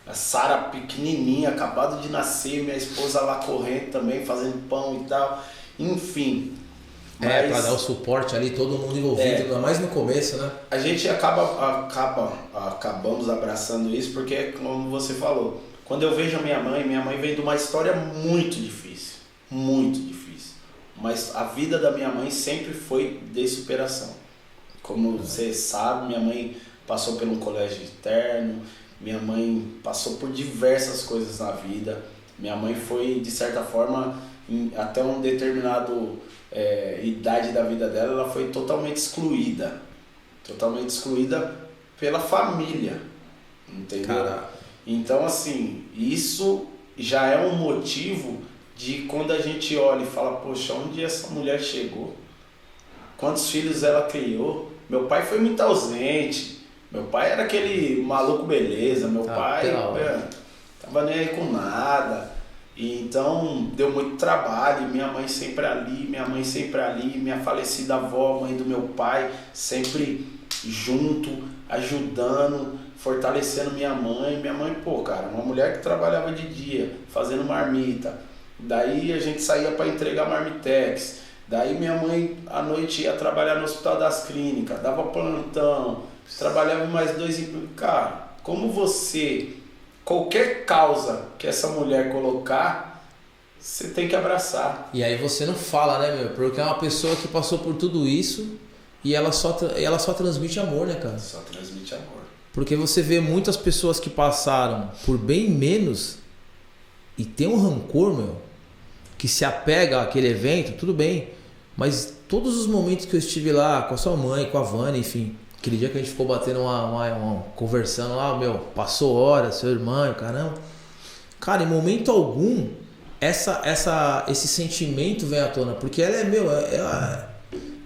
a Sara pequenininha, acabado de nascer, minha esposa lá correndo também, fazendo pão e tal, enfim... para dar o suporte ali, todo mundo envolvido, ainda mais no começo, né? A gente acabamos abraçando isso porque, como você falou, quando eu vejo a minha mãe vem de uma história muito difícil, mas a vida da minha mãe sempre foi de superação. Como você sabe, minha mãe passou por um colégio interno, minha mãe passou por diversas coisas na vida, minha mãe foi, de certa forma, até um determinado... idade da vida dela, ela foi totalmente excluída pela família, entendeu? Caraca. Então, assim, isso já é um motivo de quando a gente olha e fala, poxa, onde essa mulher chegou? Quantos filhos ela criou? Meu pai foi muito ausente, meu pai era aquele maluco beleza, meu pai tava nem aí com nada. Então deu muito trabalho, minha mãe sempre ali, minha falecida avó, mãe do meu pai, sempre junto, ajudando, fortalecendo minha mãe. Minha mãe, cara, uma mulher que trabalhava de dia, fazendo marmita, daí a gente saía para entregar marmitex, daí minha mãe à noite ia trabalhar no Hospital das Clínicas, dava plantão, trabalhava mais 2 empregos. Cara, como você... Qualquer causa que essa mulher colocar, você tem que abraçar. E aí você não fala, né, meu? Porque é uma pessoa que passou por tudo isso e ela só transmite amor, né, cara? Só transmite amor. Porque você vê muitas pessoas que passaram por bem menos e tem um rancor, meu, que se apega àquele evento, tudo bem. Mas todos os momentos que eu estive lá com a sua mãe, com a Vânia, enfim... Aquele dia que a gente ficou batendo conversando lá, passou horas, seu irmão, caramba. Cara, em momento algum, esse sentimento vem à tona. Porque ela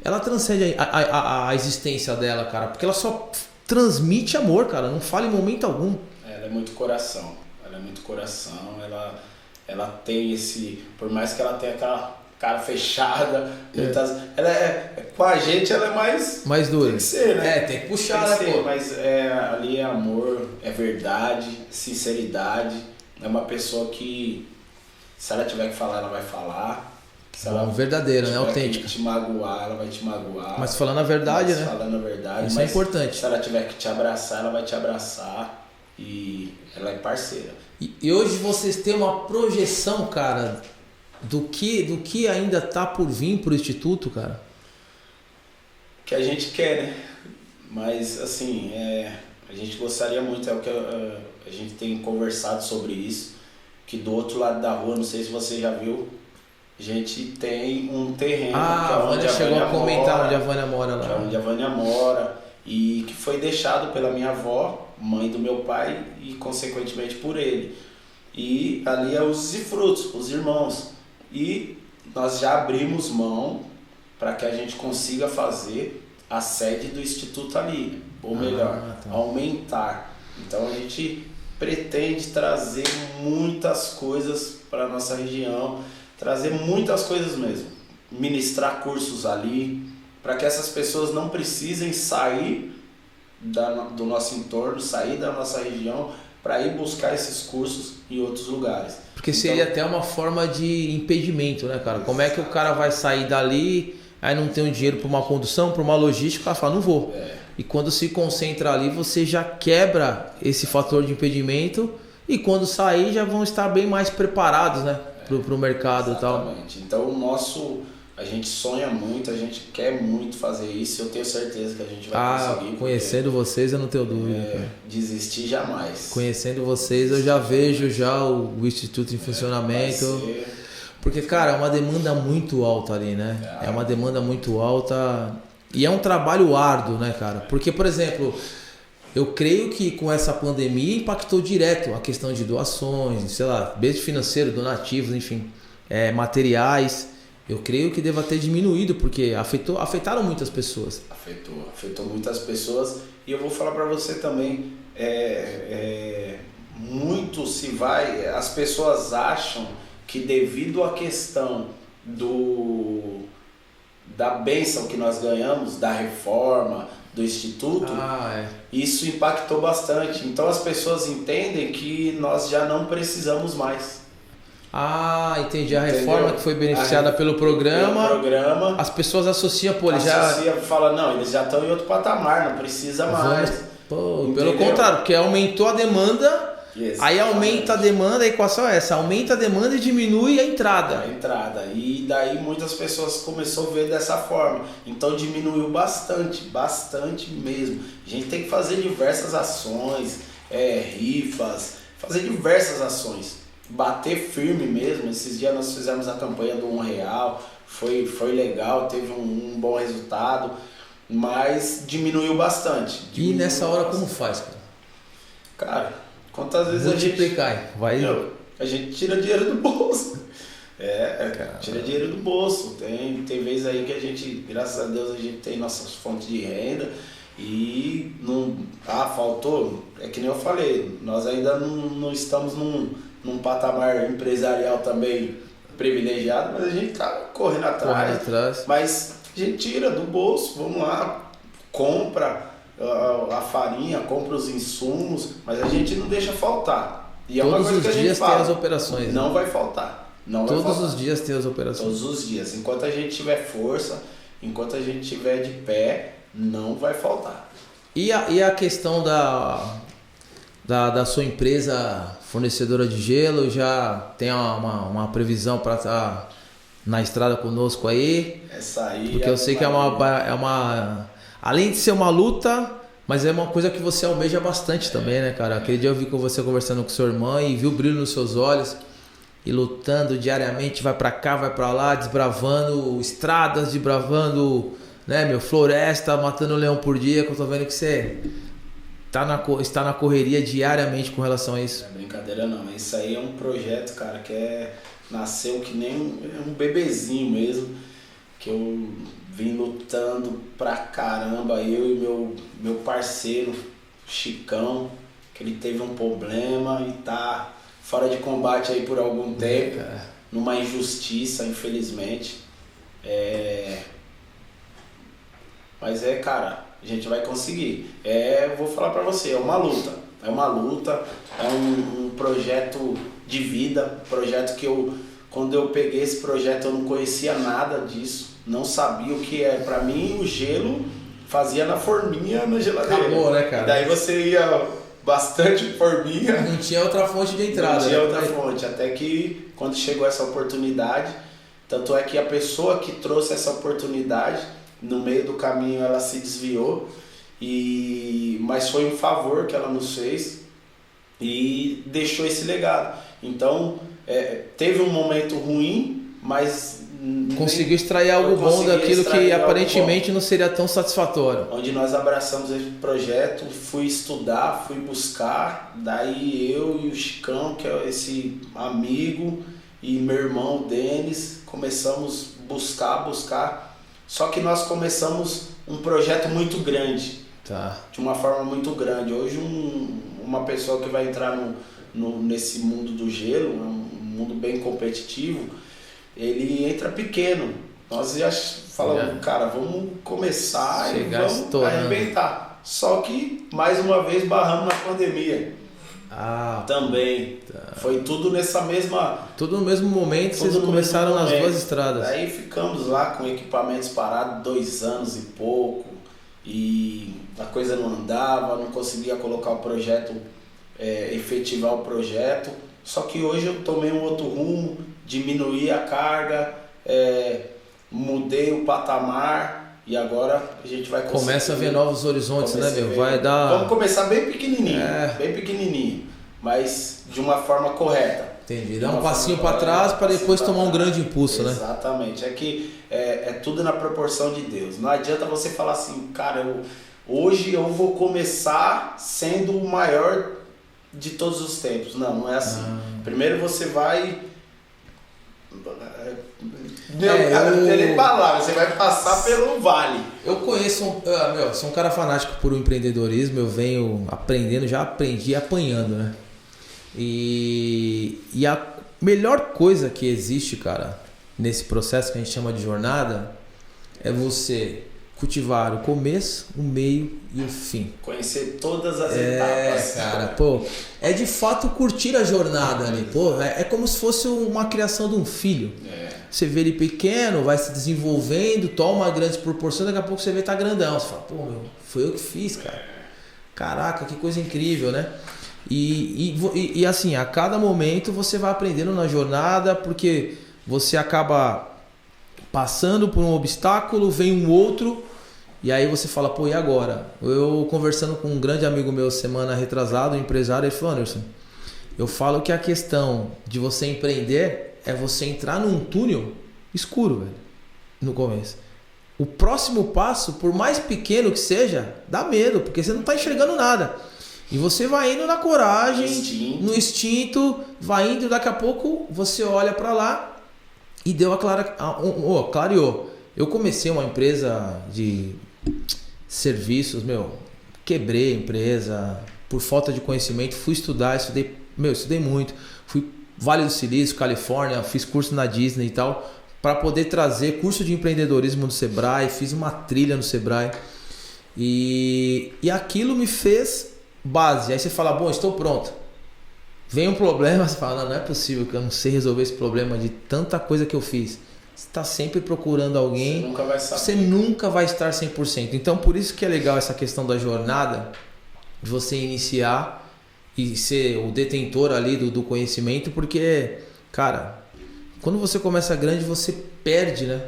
ela transcende a existência dela, cara. Porque ela só transmite amor, cara. Não fala em momento algum. Ela é muito coração. Ela tem esse... Por mais que ela tenha aquela... cara fechada, com a gente ela é mais dura. Tem que ser, né? Tem que puxar, né, pô? Mas ali é amor, é verdade, sinceridade. É uma pessoa que, se ela tiver que falar, ela vai falar. Se ela verdadeira, né? Autêntica. Se ela te magoar, ela vai te magoar. Mas falando a verdade, né? Falando a verdade. Isso é importante. Se ela tiver que te abraçar, ela vai te abraçar. e ela é parceira. E hoje vocês têm uma projeção, cara, do que ainda tá por vir pro Instituto, cara? Que a gente quer, né? Mas, assim, a gente gostaria muito, é o que a gente tem conversado sobre isso, que do outro lado da rua, não sei se você já viu, a gente tem um terreno, que é a onde Vânia chegou a comentar mora, onde a Vânia mora lá. que é onde a Vânia mora, e que foi deixado pela minha avó, mãe do meu pai, e consequentemente por ele. E ali é os usufrutos, os irmãos. E nós já abrimos mão para que a gente consiga fazer a sede do Instituto ali, ou melhor, aumentar. Então a gente pretende trazer muitas coisas para a nossa região, trazer muitas coisas mesmo, ministrar cursos ali, para que essas pessoas não precisem sair do nosso entorno, sair da nossa região para ir buscar esses cursos em outros lugares. Porque seria até uma forma de impedimento, né, cara? Como é que o cara vai sair dali, aí não tem um dinheiro para uma condução, para uma logística, o cara fala, não vou. E quando se concentra ali, você já quebra esse fator de impedimento e quando sair já vão estar bem mais preparados, né, pro mercado e tal. Exatamente. Então a gente sonha muito, a gente quer muito fazer isso, eu tenho certeza que a gente vai conseguir. Conhecendo vocês eu não tenho dúvida. Desistir jamais. Conhecendo vocês eu já vejo o Instituto em funcionamento. Porque, cara, é uma demanda muito alta ali, né? É uma demanda muito alta e é um trabalho árduo, né, cara? Porque, por exemplo, eu creio que com essa pandemia impactou direto a questão de doações, sei lá, bem financeiro, donativos, enfim, materiais. Eu creio que deva ter diminuído, porque afetaram muitas pessoas. Afetou muitas pessoas. E eu vou falar para você também, muito se vai, as pessoas acham que devido à questão da bênção que nós ganhamos, da reforma, do Instituto, isso impactou bastante. Então as pessoas entendem que nós já não precisamos mais. Entendi. A reforma que foi beneficiada pelo programa, as pessoas associam, fala, não, eles já estão em outro patamar, não precisa mais. Pelo contrário, porque aumentou a demanda, aí aumenta a demanda, a equação é essa, aumenta a demanda e diminui a entrada. E daí muitas pessoas começaram a ver dessa forma, então diminuiu bastante mesmo. A gente tem que fazer diversas ações, rifas, fazer diversas ações. Bater firme mesmo. Esses dias nós fizemos a campanha do R$1, foi legal, teve um bom resultado, mas diminuiu bastante. E nessa hora como faz, cara? Cara, quantas vezes a gente tira dinheiro do bolso. Tira dinheiro do bolso. Tem vezes aí que a gente, graças a Deus, a gente tem nossas fontes de renda e não faltou, é que nem eu falei, nós ainda não estamos num patamar empresarial também privilegiado, mas a gente tá correndo atrás. Mas a gente tira do bolso, vamos lá, compra a farinha, compra os insumos, mas a gente não deixa faltar. E é uma coisa que a gente fala, tem as operações. Não vai faltar. Todos os dias tem as operações. Todos os dias. Enquanto a gente tiver força, enquanto a gente estiver de pé, não vai faltar. E a questão da sua empresa fornecedora de gelo, já tem uma previsão para estar na estrada conosco aí? Essa aí. Porque eu sei que é uma. Além de ser uma luta, mas é uma coisa que você almeja bastante também, né, cara? Aquele dia eu vi com você conversando com sua irmã e vi o brilho nos seus olhos e lutando diariamente, vai para cá, vai para lá, desbravando estradas, desbravando, né, floresta, matando leão por dia, que eu tô vendo que você está na correria diariamente com relação a isso. Não é brincadeira não, isso aí é um projeto, cara, que nasceu que nem um bebezinho mesmo, que eu vim lutando pra caramba, eu e meu parceiro Chicão, que ele teve um problema e tá fora de combate aí por algum tempo, numa injustiça, infelizmente. Mas cara, a gente vai conseguir. Vou falar pra você, é uma luta, é um projeto de vida, projeto que quando eu peguei esse projeto eu não conhecia nada disso, não sabia o que é. Pra mim o gelo fazia na forminha na geladeira. Acabou, né, cara? E daí você ia bastante forminha. Não tinha outra fonte de entrada. Não tinha outra fonte, até que quando chegou essa oportunidade, tanto é que a pessoa que trouxe essa oportunidade, no meio do caminho ela se desviou, mas foi um favor que ela nos fez e deixou esse legado. Então, teve um momento ruim, mas conseguiu extrair algo bom daquilo que aparentemente não seria tão satisfatório. Onde nós abraçamos esse projeto, fui estudar, fui buscar, daí eu e o Chicão, que é esse amigo, e meu irmão Denis, começamos a buscar, só que nós começamos um projeto muito grande, de uma forma muito grande. Hoje uma pessoa que vai entrar nesse mundo do gelo, um mundo bem competitivo, ele entra pequeno. Nós já falamos, cara, vamos começar e vamos arrebentar. Só que, mais uma vez, barramos na pandemia. Também. Foi tudo nessa mesma... Tudo no mesmo momento, vocês começaram nas duas estradas. Aí ficamos lá com equipamentos parados 2 anos e pouco. E a coisa não andava, não conseguia colocar o projeto, efetivar o projeto. Só que hoje eu tomei um outro rumo, diminuí a carga, mudei o patamar e agora a gente vai conseguir. Começa a ver novos horizontes, né, meu? Vai dar... Vamos começar bem pequenininho, mas de uma forma correta. Entendi, dá um passinho para trás para depois tomar um grande impulso, né? Exatamente, é que é tudo na proporção de Deus. Não adianta você falar assim, cara, hoje eu vou começar sendo o maior de todos os tempos. Não é assim. Primeiro você vai... você vai passar pelo vale. Eu conheço, sou um cara fanático por empreendedorismo, eu venho aprendendo, já aprendi apanhando, né? E a melhor coisa que existe, cara, nesse processo que a gente chama de jornada, é você cultivar o começo, o meio e o fim. Conhecer todas as etapas. Cara, é de fato curtir a jornada ali, é como se fosse uma criação de um filho. Você vê ele pequeno, vai se desenvolvendo, toma uma grande proporção, daqui a pouco você vê tá grandão. Você fala, foi eu que fiz, cara. Caraca, que coisa incrível, né? E assim, a cada momento você vai aprendendo na jornada, porque você acaba passando por um obstáculo, vem um outro, e aí você fala, e agora? Eu conversando com um grande amigo meu semana retrasada, um empresário, ele falou, Anderson, eu falo que a questão de você empreender é você entrar num túnel escuro, velho, no começo. O próximo passo, por mais pequeno que seja, dá medo, porque você não está enxergando nada. E você vai indo na coragem, no instinto, vai indo, daqui a pouco você olha para lá e deu clareou. Eu comecei uma empresa de serviços, quebrei a empresa por falta de conhecimento, fui estudar, estudei muito, fui Vale do Silício, Califórnia, fiz curso na Disney e tal, para poder trazer curso de empreendedorismo no Sebrae, fiz uma trilha no Sebrae e aquilo me fez base. Aí você fala, estou pronto. Vem um problema, você fala, não é possível que eu não sei resolver esse problema de tanta coisa que eu fiz. Você está sempre procurando alguém, você nunca vai saber. Você nunca vai estar 100%. Então por isso que é legal essa questão da jornada, de você iniciar e ser o detentor ali do conhecimento, porque, cara, quando você começa grande, você perde, né,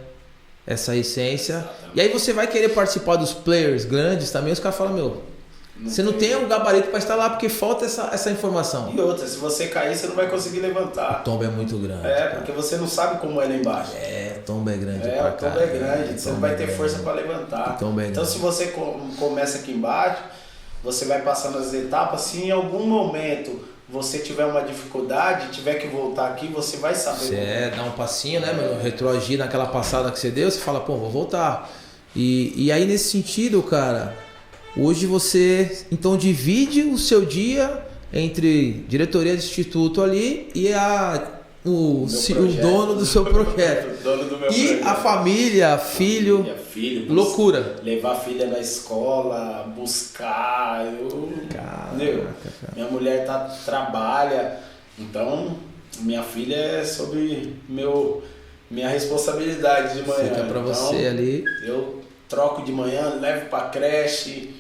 essa essência. Exatamente. E aí você vai querer participar dos players grandes também, os caras falam, você não tem um gabarito para estar lá porque falta essa informação. E outra, se você cair, você não vai conseguir levantar. O tombo é muito grande. Porque você não sabe como é lá embaixo. O tombo é grande. O tombo é grande, você não vai ter força para levantar. Então se você começa aqui embaixo, você vai passando as etapas, se em algum momento você tiver uma dificuldade, tiver que voltar aqui, você vai saber. Dá um passinho, né, meu? Retroagir naquela passada que você deu, você fala, vou voltar. E aí nesse sentido, cara, hoje você então divide o seu dia entre diretoria do instituto ali e o dono do seu projeto. O dono do meu e projeto. A família, filho, loucura. Levar a filha na escola, buscar. Minha mulher trabalha, então minha filha é sobre minha responsabilidade de manhã. Fica pra você ali. Eu troco de manhã, levo pra creche,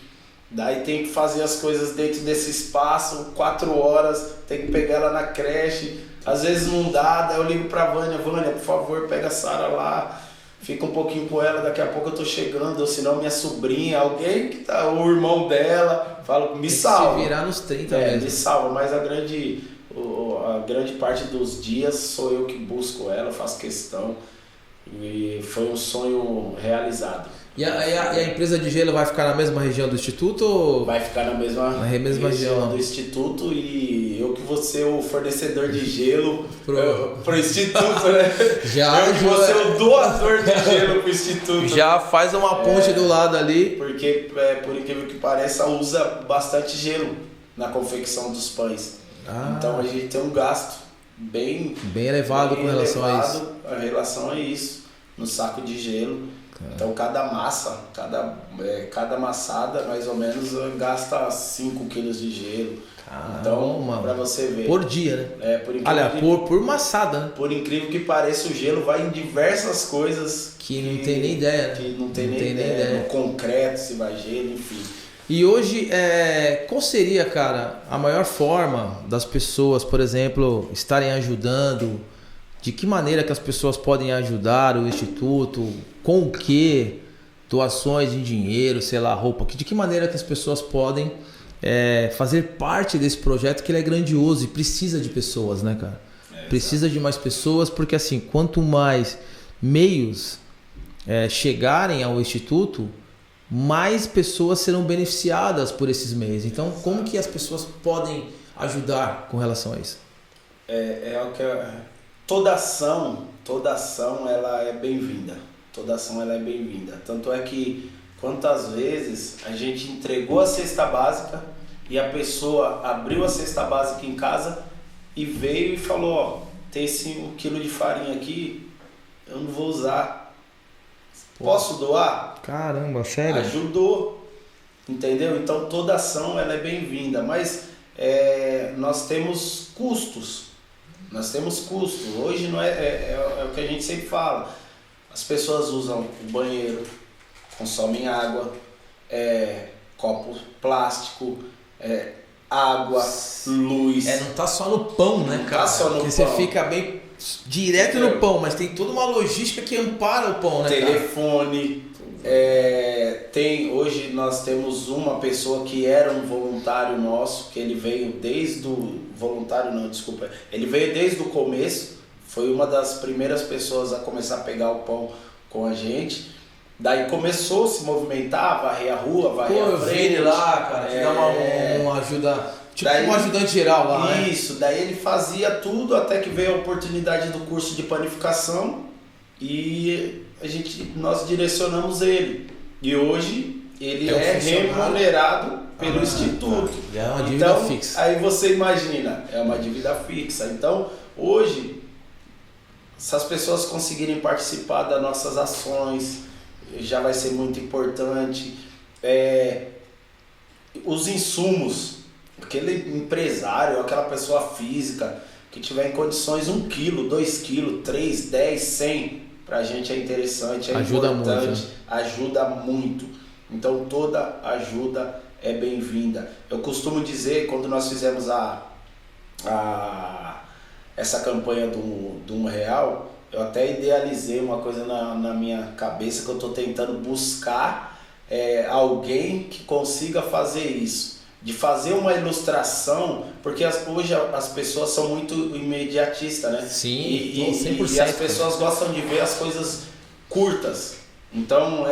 Daí tem que fazer as coisas dentro desse espaço, 4 horas, tem que pegar ela na creche. Às vezes não dá, daí eu ligo pra Vânia, por favor, pega a Sara lá, fica um pouquinho com ela, daqui a pouco eu tô chegando, ou senão minha sobrinha, alguém que tá, o irmão dela, fala, me salva. Se virar nos 30 mesmo. Me salva, mas a grande parte dos dias sou eu que busco ela, faço questão. E foi um sonho realizado. E a empresa de gelo vai ficar na mesma região do Instituto? Ou... Vai ficar na mesma região do Instituto, e eu que vou ser o fornecedor de gelo pro Instituto, né? Eu que vou ser o doador de gelo pro Instituto. Já faz uma ponte do lado ali. Porque, por incrível que pareça, usa bastante gelo na confecção dos pães. Então a gente tem um gasto bem elevado com relação a isso. A relação a isso, no saco de gelo. Então cada massa, cada amassada mais ou menos gasta 5 quilos de gelo. Então, para você ver. Por dia, né? Por maçada, né? Por incrível que pareça, o gelo vai em diversas coisas que não tem nem ideia, né? Que não tem nem ideia. No concreto, se vai gelo, enfim. E hoje, qual seria, cara, a maior forma das pessoas, por exemplo, estarem ajudando? De que maneira que as pessoas podem ajudar o Instituto? Com o que? Doações em dinheiro, sei lá, roupa. De que maneira que as pessoas podem fazer parte desse projeto, que ele é grandioso e precisa de pessoas, né, cara? Precisa de mais pessoas, porque assim, quanto mais meios chegarem ao Instituto, mais pessoas serão beneficiadas por esses meios. Então, como que as pessoas podem ajudar com relação a isso? Toda ação ela é bem-vinda. Toda ação ela é bem-vinda. Tanto é que quantas vezes a gente entregou a cesta básica e a pessoa abriu a cesta básica em casa e veio e falou, ó, tem esse 1 quilo de farinha aqui, eu não vou usar. Posso doar? Caramba, sério? Ajudou, entendeu? Então toda ação ela é bem-vinda, mas nós temos custos. Hoje não é o que a gente sempre fala. As pessoas usam o banheiro, consomem água, copo plástico, água, luz. Não tá só no pão, né, cara? Tá só no Porque pão. Você fica bem direto no pão, mas tem toda uma logística que ampara o pão, né, telefone, hoje nós temos uma pessoa que era um voluntário nosso, que ele veio desde o... Voluntário não, desculpa. Ele veio desde o começo, foi uma das primeiras pessoas a começar a pegar o pão com a gente. Daí começou a se movimentar, varrer a rua, varrer a frente. Eu vi ele lá, cara, que dá uma ajuda, tipo daí, um ajudante geral lá, né? Isso, daí ele fazia tudo até que veio a oportunidade do curso de panificação e nós direcionamos ele. E hoje ele é remunerado pelo Instituto. Já é uma dívida fixa. Aí você imagina, é uma dívida fixa. Então, hoje, se as pessoas conseguirem participar das nossas ações, já vai ser muito importante. Os insumos, aquele empresário, aquela pessoa física que tiver em condições 1 quilo, 2 quilos, 3, 10, 100, pra gente é interessante, ajuda importante, muito, né? Ajuda muito. Então toda ajuda é bem-vinda. Eu costumo dizer, quando nós fizemos essa campanha do R$1, eu até idealizei uma coisa na minha cabeça, que eu estou tentando buscar alguém que consiga fazer isso. De fazer uma ilustração, porque hoje as pessoas são muito imediatistas, né? Sim, 100%. E as pessoas gostam de ver as coisas curtas. Então,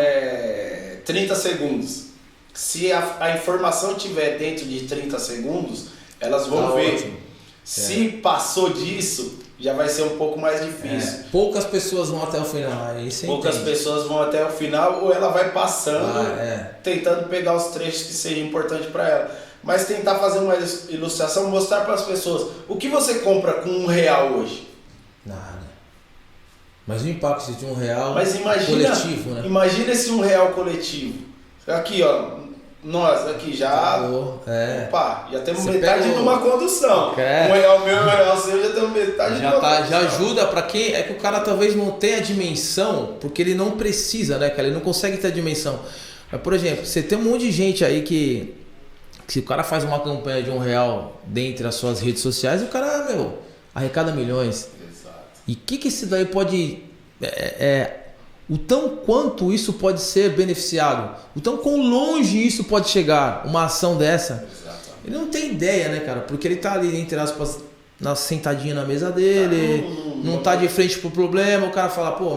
30 segundos. Se a informação estiver dentro de 30 segundos, elas vão ver. Ótimo. Se passou disso, já vai ser um pouco mais difícil. Poucas pessoas vão até o final. Poucas pessoas vão até o final, ou ela vai passando, tentando pegar os trechos que sejam importantes para ela. Mas tentar fazer uma ilustração, mostrar para as pessoas o que você compra com R$1 hoje. Nada. Mas o impacto de R$1 coletivo, né? Imagina esse R$1 coletivo. Aqui, ó. Nós aqui já. Opa, já temos metade numa condução. R$1 meu, R$1 seu, já temos metade numa condução. Já ajuda para quem. É que o cara talvez não tenha a dimensão, porque ele não precisa, né, cara? Ele não consegue ter a dimensão. Mas, por exemplo, você tem um monte de gente aí que se o cara faz uma campanha de R$1 dentre as suas redes sociais, o cara, arrecada milhões. Exato. E o que isso daí pode... o tão quanto isso pode ser beneficiado, o tão quão longe isso pode chegar, uma ação dessa. Exato. Ele não tem ideia, né, cara? Porque ele tá ali, entre aspas, sentadinho na mesa dele, não tá de frente pro problema, o cara fala, pô,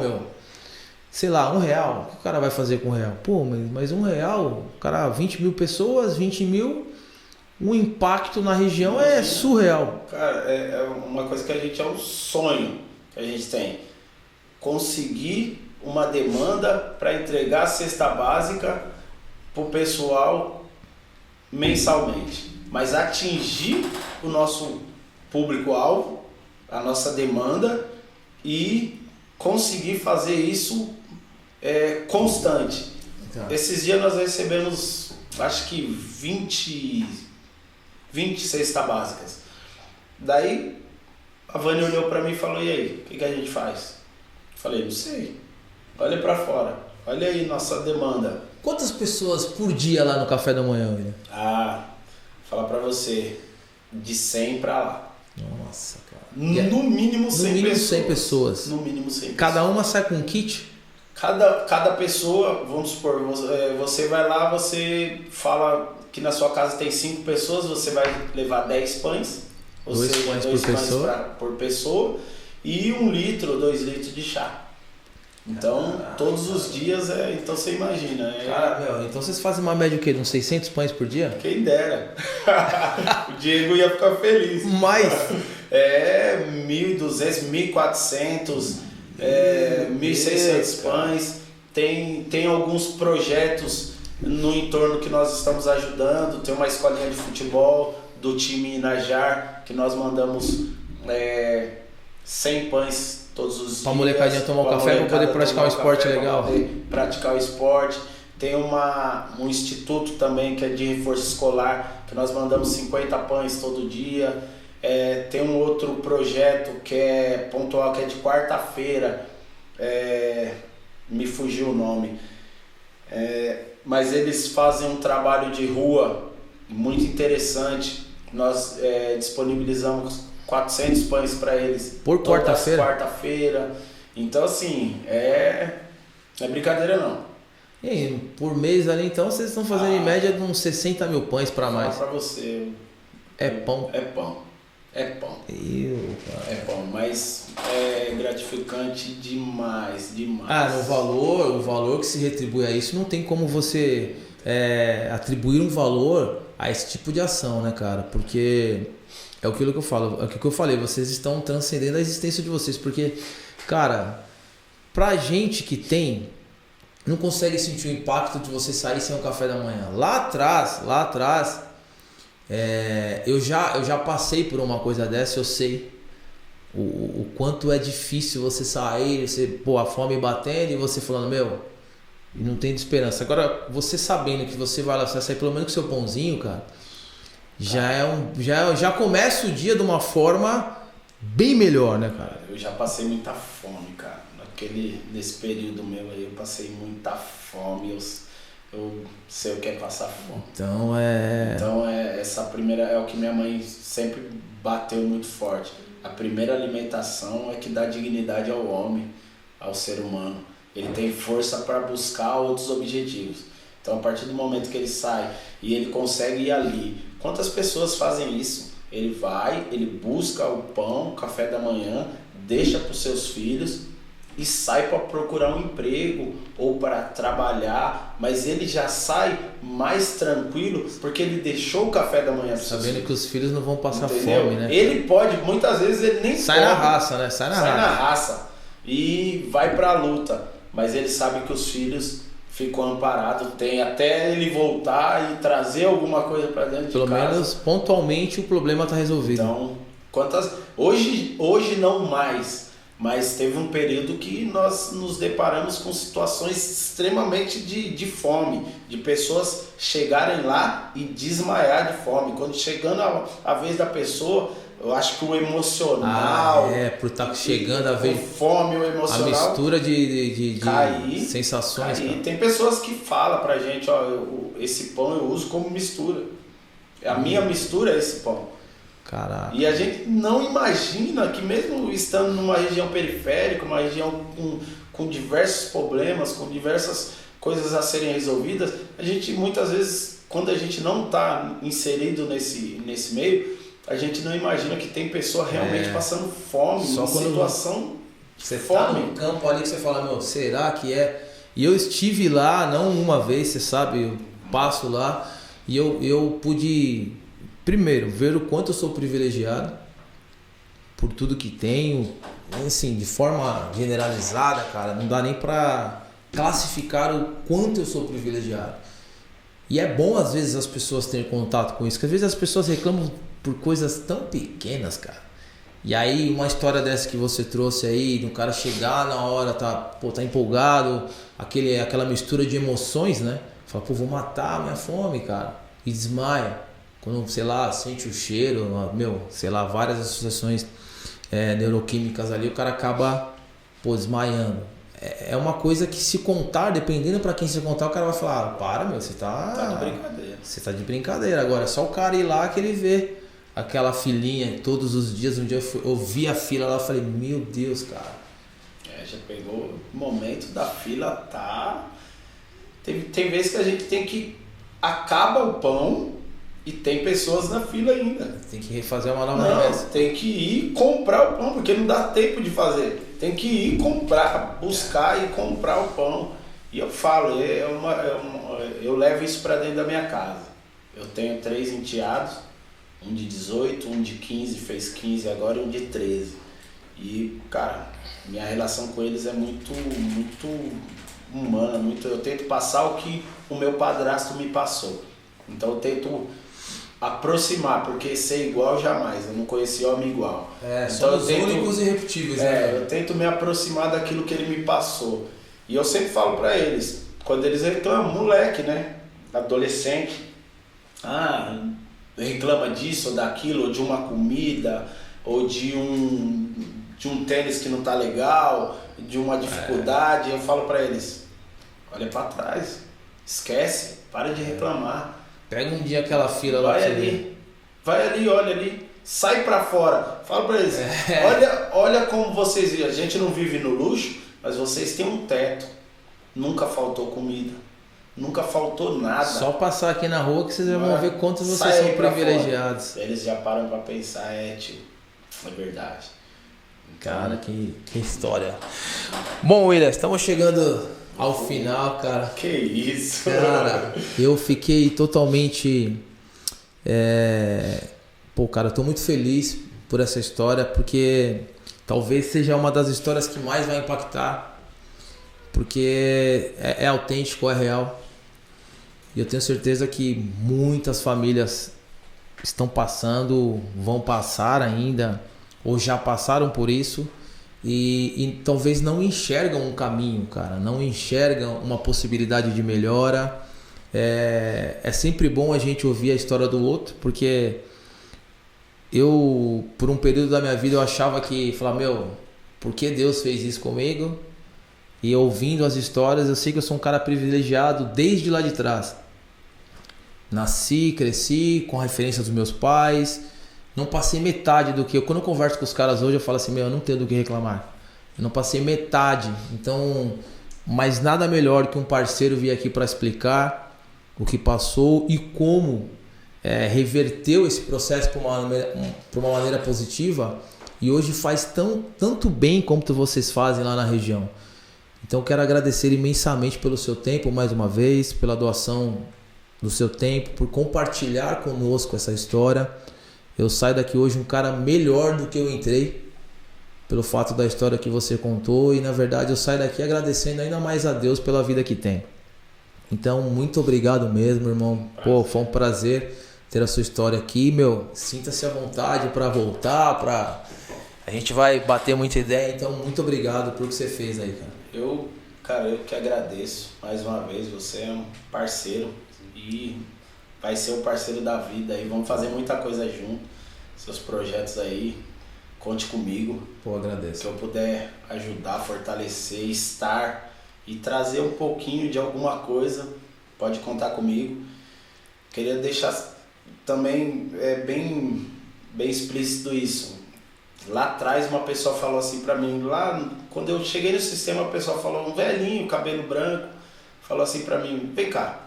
sei lá, R$1, o que o cara vai fazer com R$1? Pô, mas R$1, o cara, 20 mil pessoas, 20 mil, o impacto na região é surreal. Cara, é uma coisa que a gente, é um sonho que a gente tem. Conseguir uma demanda para entregar a cesta básica pro pessoal mensalmente. Mas atingir o nosso público-alvo, a nossa demanda e conseguir fazer isso constante. Então. Esses dias nós recebemos, acho que 20 cestas básicas. Daí a Vânia olhou para mim e falou, e aí, o que a gente faz? Eu falei, não sei, olha para fora, olha aí nossa demanda. Quantas pessoas por dia lá no café da manhã, William? Falar para você, de 100 para lá. Nossa, cara. No mínimo 100 pessoas. No mínimo 100 pessoas. Cada uma sai com um kit? Cada pessoa, vamos supor, você vai lá, você fala que na sua casa tem 5 pessoas, você vai levar 10 pães. 2 pães por pessoa. E 1 litro, 2 litros de chá. Então, todos os dias, então você imagina. Cara, então vocês fazem uma média o quê? De uns 600 pães por dia? Quem dera. O Diego ia ficar feliz. Mais? 1.200, 1.400, 1.600 pães. Tem alguns projetos no entorno que nós estamos ajudando. Tem uma escolinha de futebol do time Inajar, que nós mandamos 100 pães todos os dias. Pra molecadinha tomar um café para poder praticar um esporte legal. Praticar o esporte. Tem um instituto também que é de reforço escolar, que nós mandamos 50 pães todo dia. Tem um outro projeto que é pontual, que é de quarta-feira. Me fugiu o nome. Mas eles fazem um trabalho de rua muito interessante. Nós disponibilizamos 400 pães para eles. Por quarta-feira. Então, assim, não é brincadeira não. E por mês ali, então, vocês estão fazendo em média de uns 60 mil pães para mais. Para você. É pão. É pão. É pão, mas é gratificante demais. O valor que se retribui a isso, não tem como você atribuir um valor a esse tipo de ação, né, cara? Porque é aquilo que eu falo, é aquilo que eu falei, vocês estão transcendendo a existência de vocês, porque, cara, pra gente que não consegue sentir o impacto de você sair sem um café da manhã. Lá atrás, eu já passei por uma coisa dessa, eu sei o quanto é difícil você sair, a fome batendo e você falando, e não tem esperança. Agora, você sabendo que você vai lá, você vai sair pelo menos com seu pãozinho, cara, já começa o dia de uma forma bem melhor, né, cara? Eu já passei muita fome, cara. Nesse período meu aí, eu passei muita fome. Eu sei o que é passar fome. Então essa primeira é o que minha mãe sempre bateu muito forte. A primeira alimentação é que dá dignidade ao homem, ao ser humano. Ele tem força para buscar outros objetivos. Então, a partir do momento que ele sai e ele consegue ir ali, quantas pessoas fazem isso? Ele vai, ele busca o pão, o café da manhã, deixa para os seus filhos e sai para procurar um emprego ou para trabalhar, mas ele já sai mais tranquilo porque ele deixou o café da manhã para os seus filhos. Sabendo que os filhos não vão passar fome, né? Ele pode, muitas vezes ele nem sai na raça, né? Sai na raça e vai para a luta, mas ele sabe que os filhos ficam amparados, tem até ele voltar e trazer alguma coisa para dentro de casa. Pelo menos pontualmente o problema está resolvido. Então, hoje não mais. Mas teve um período que nós nos deparamos com situações extremamente de fome, de pessoas chegarem lá e desmaiar de fome. Quando chegando a vez da pessoa, Eu acho que o emocional... por estar chegando a ver... O fome, o emocional... A mistura de sensações. Cair. Tem pessoas que falam pra gente, ó, esse pão eu uso como mistura. A minha mistura é esse pão. Caraca. E a gente não imagina que mesmo estando numa região periférica, uma região com diversos problemas, com diversas coisas a serem resolvidas, a gente muitas vezes, quando a gente não está inserido nesse meio, a gente não imagina que tem pessoa realmente passando fome, só em situação você fome. Tá no campo ali que você fala, meu, será que é? E eu estive lá, não uma vez, você sabe, eu passo lá e eu pude, primeiro, ver o quanto eu sou privilegiado por tudo que tenho, assim, de forma generalizada, cara, não dá nem pra classificar o quanto eu sou privilegiado. E é bom às vezes as pessoas terem contato com isso, porque às vezes as pessoas reclamam por coisas tão pequenas, cara. E aí uma história dessa que você trouxe aí, do cara chegar na hora, tá empolgado, aquela mistura de emoções, né? Fala, pô, vou matar a minha fome, cara. E desmaia. Quando, sei lá, sente o cheiro, sei lá, várias associações neuroquímicas ali, o cara acaba, desmaiando. É uma coisa que, se contar, dependendo pra quem se contar, o cara vai falar, para, meu, você tá de brincadeira. Você tá de brincadeira. Agora é só o cara ir lá que ele vê aquela filinha todos os dias. Um dia eu vi a fila lá e falei, meu Deus, cara. Já pegou o momento da fila, tá... Tem vezes que a gente tem que... Acaba o pão e tem pessoas na fila ainda. Tem que refazer uma nova remessa. Tem que ir comprar o pão, porque não dá tempo de fazer. Tem que ir comprar, buscar e comprar o pão. E eu falo, eu levo isso para dentro da minha casa. Eu tenho 3 enteados, um de 18, um de 15, fez 15 agora, e um de 13. E, cara, minha relação com eles é muito humana, eu tento passar o que o meu padrasto me passou. Então eu tento aproximar, porque ser igual jamais, eu não conheci homem igual. Então somos únicos e irrepetíveis. Eu tento me aproximar daquilo que ele me passou. E eu sempre falo pra eles, quando eles reclamam, moleque, né, adolescente, reclama disso ou daquilo, ou de uma comida, ou de um tênis que não tá legal, de uma dificuldade, eu falo pra eles, olha pra trás, esquece, para de reclamar. Pega um dia aquela fila lá, vai ali, olha ali, sai pra fora, fala pra eles, olha como vocês, a gente não vive no luxo, mas vocês têm um teto, nunca faltou comida, nunca faltou nada. Só passar aqui na rua que vocês vão ver quanto vocês são privilegiados. Eles já param pra pensar, tio, é verdade. Cara, que história. Bom, William, estamos chegando ao final, cara. Que isso, cara. Eu fiquei totalmente... cara, eu tô muito feliz por essa história, porque talvez seja uma das histórias que mais vai impactar, porque é autêntico, é real. E eu tenho certeza que muitas famílias estão passando, vão passar ainda, ou já passaram por isso, e talvez não enxergam um caminho, cara, não enxergam uma possibilidade de melhora. É sempre bom a gente ouvir a história do outro, porque eu, por um período da minha vida, eu achava que, por que Deus fez isso comigo? E ouvindo as histórias, eu sei que eu sou um cara privilegiado desde lá de trás. Nasci, cresci com a referência dos meus pais, não passei metade do que... Quando eu converso com os caras hoje, eu falo assim, eu não tenho do que reclamar. Eu não passei metade. Então, mas nada melhor que um parceiro vir aqui para explicar o que passou e como reverteu esse processo para uma maneira positiva, e hoje faz tanto bem como vocês fazem lá na região. Então, quero agradecer imensamente pelo seu tempo mais uma vez, pela doação do seu tempo, por compartilhar conosco essa história. Eu saio daqui hoje um cara melhor do que eu entrei, pelo fato da história que você contou, e na verdade eu saio daqui agradecendo ainda mais a Deus pela vida que tem. Então, muito obrigado mesmo, irmão. Foi um prazer ter a sua história aqui, sinta-se à vontade para voltar, a gente vai bater muita ideia, então muito obrigado por o que você fez aí, cara. Eu que agradeço mais uma vez, você é um parceiro e vai ser o parceiro da vida e vamos fazer muita coisa junto. seus projetos aí, conte comigo. Pô, agradeço. Se eu puder ajudar, fortalecer, estar e trazer um pouquinho de alguma coisa, pode contar comigo. Queria deixar também bem explícito isso. Lá atrás uma pessoa falou assim pra mim, lá quando eu cheguei no sistema, a pessoa falou, um velhinho, cabelo branco, falou assim pra mim, vem cá,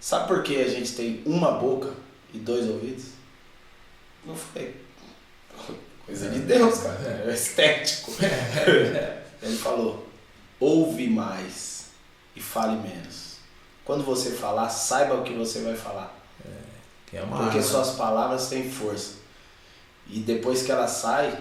sabe por que a gente tem uma boca e 2 ouvidos? Eu falei, coisa de Deus, cara, é estético. Ele falou, ouve mais e fale menos. Quando você falar, saiba o que você vai falar. Que é uma porque arma, suas palavras têm força. E depois que ela sai,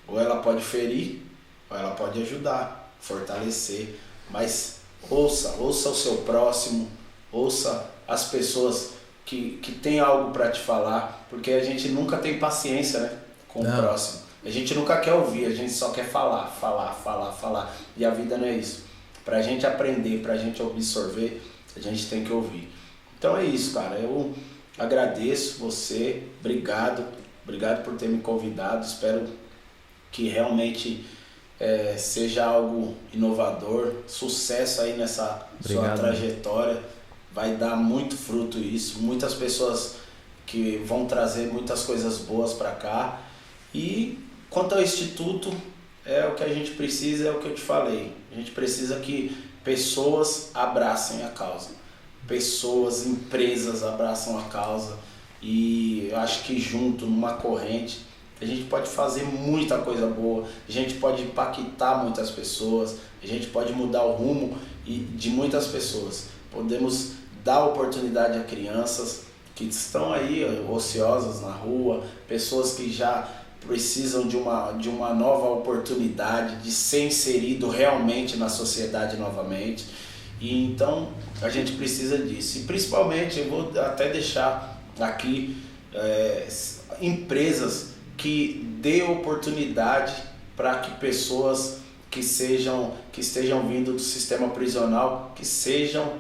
ou ela pode ferir, ou ela pode ajudar, fortalecer. Mas ouça o seu próximo, ouça as pessoas que têm algo para te falar, porque a gente nunca tem paciência, né, com o próximo. A gente nunca quer ouvir, a gente só quer falar. E a vida não é isso. Pra gente aprender, pra gente absorver, a gente tem que ouvir. Então é isso, cara. Eu agradeço você, obrigado por ter me convidado. Espero que realmente seja algo inovador, sucesso aí nessa sua trajetória. Vai dar muito fruto isso, muitas pessoas que vão trazer muitas coisas boas para cá. E quanto ao Instituto, é o que a gente precisa, é o que eu te falei. A gente precisa que pessoas abracem a causa. Pessoas, empresas abraçam a causa. E eu acho que junto, numa corrente, a gente pode fazer muita coisa boa. A gente pode impactar muitas pessoas. A gente pode mudar o rumo de muitas pessoas. Podemos dar oportunidade a crianças que estão aí ociosas na rua. Pessoas que já precisam de uma nova oportunidade de ser inserido realmente na sociedade novamente. E então a gente precisa disso. E principalmente eu vou até deixar aqui empresas que dê oportunidade para que pessoas que estejam vindo do sistema prisional, que sejam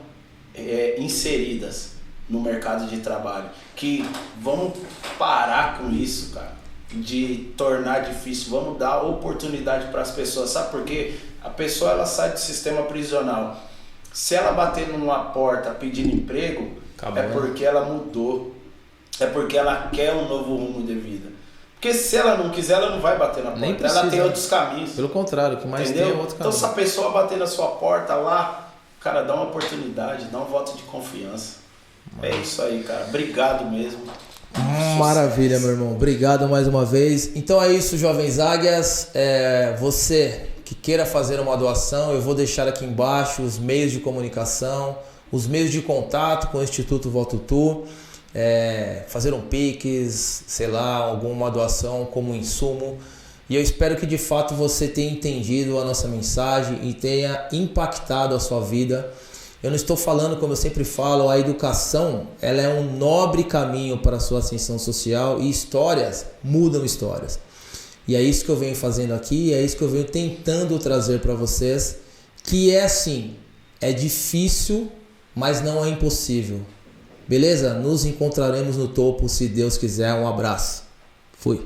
inseridas no mercado de trabalho. Que vamos parar com isso, cara, de tornar difícil. Vamos dar oportunidade para as pessoas. Sabe por quê? A pessoa ela sai do sistema prisional. Se ela bater numa porta pedindo emprego, acabou, porque ela mudou. É porque ela quer um novo rumo de vida. Porque se ela não quiser, ela não vai bater na porta. Ela tem outros caminhos. Pelo contrário, o que mais tem é outro caminho. Então se a pessoa bater na sua porta lá, cara, dá uma oportunidade, dá um voto de confiança. É isso aí, cara. Obrigado mesmo. Maravilha, meu irmão. Obrigado mais uma vez. Então é isso, jovens águias. Você que queira fazer uma doação, eu vou deixar aqui embaixo os meios de comunicação, os meios de contato com o Instituto Voto Tu. Fazer um Pix, sei lá, alguma doação como insumo. E eu espero que de fato você tenha entendido a nossa mensagem e tenha impactado a sua vida. Eu não estou falando, como eu sempre falo, a educação ela é um nobre caminho para a sua ascensão social e histórias mudam histórias. E é isso que eu venho fazendo aqui, é isso que eu venho tentando trazer para vocês, que é assim, é difícil, mas não é impossível. Beleza? Nos encontraremos no topo, se Deus quiser. Um abraço. Fui.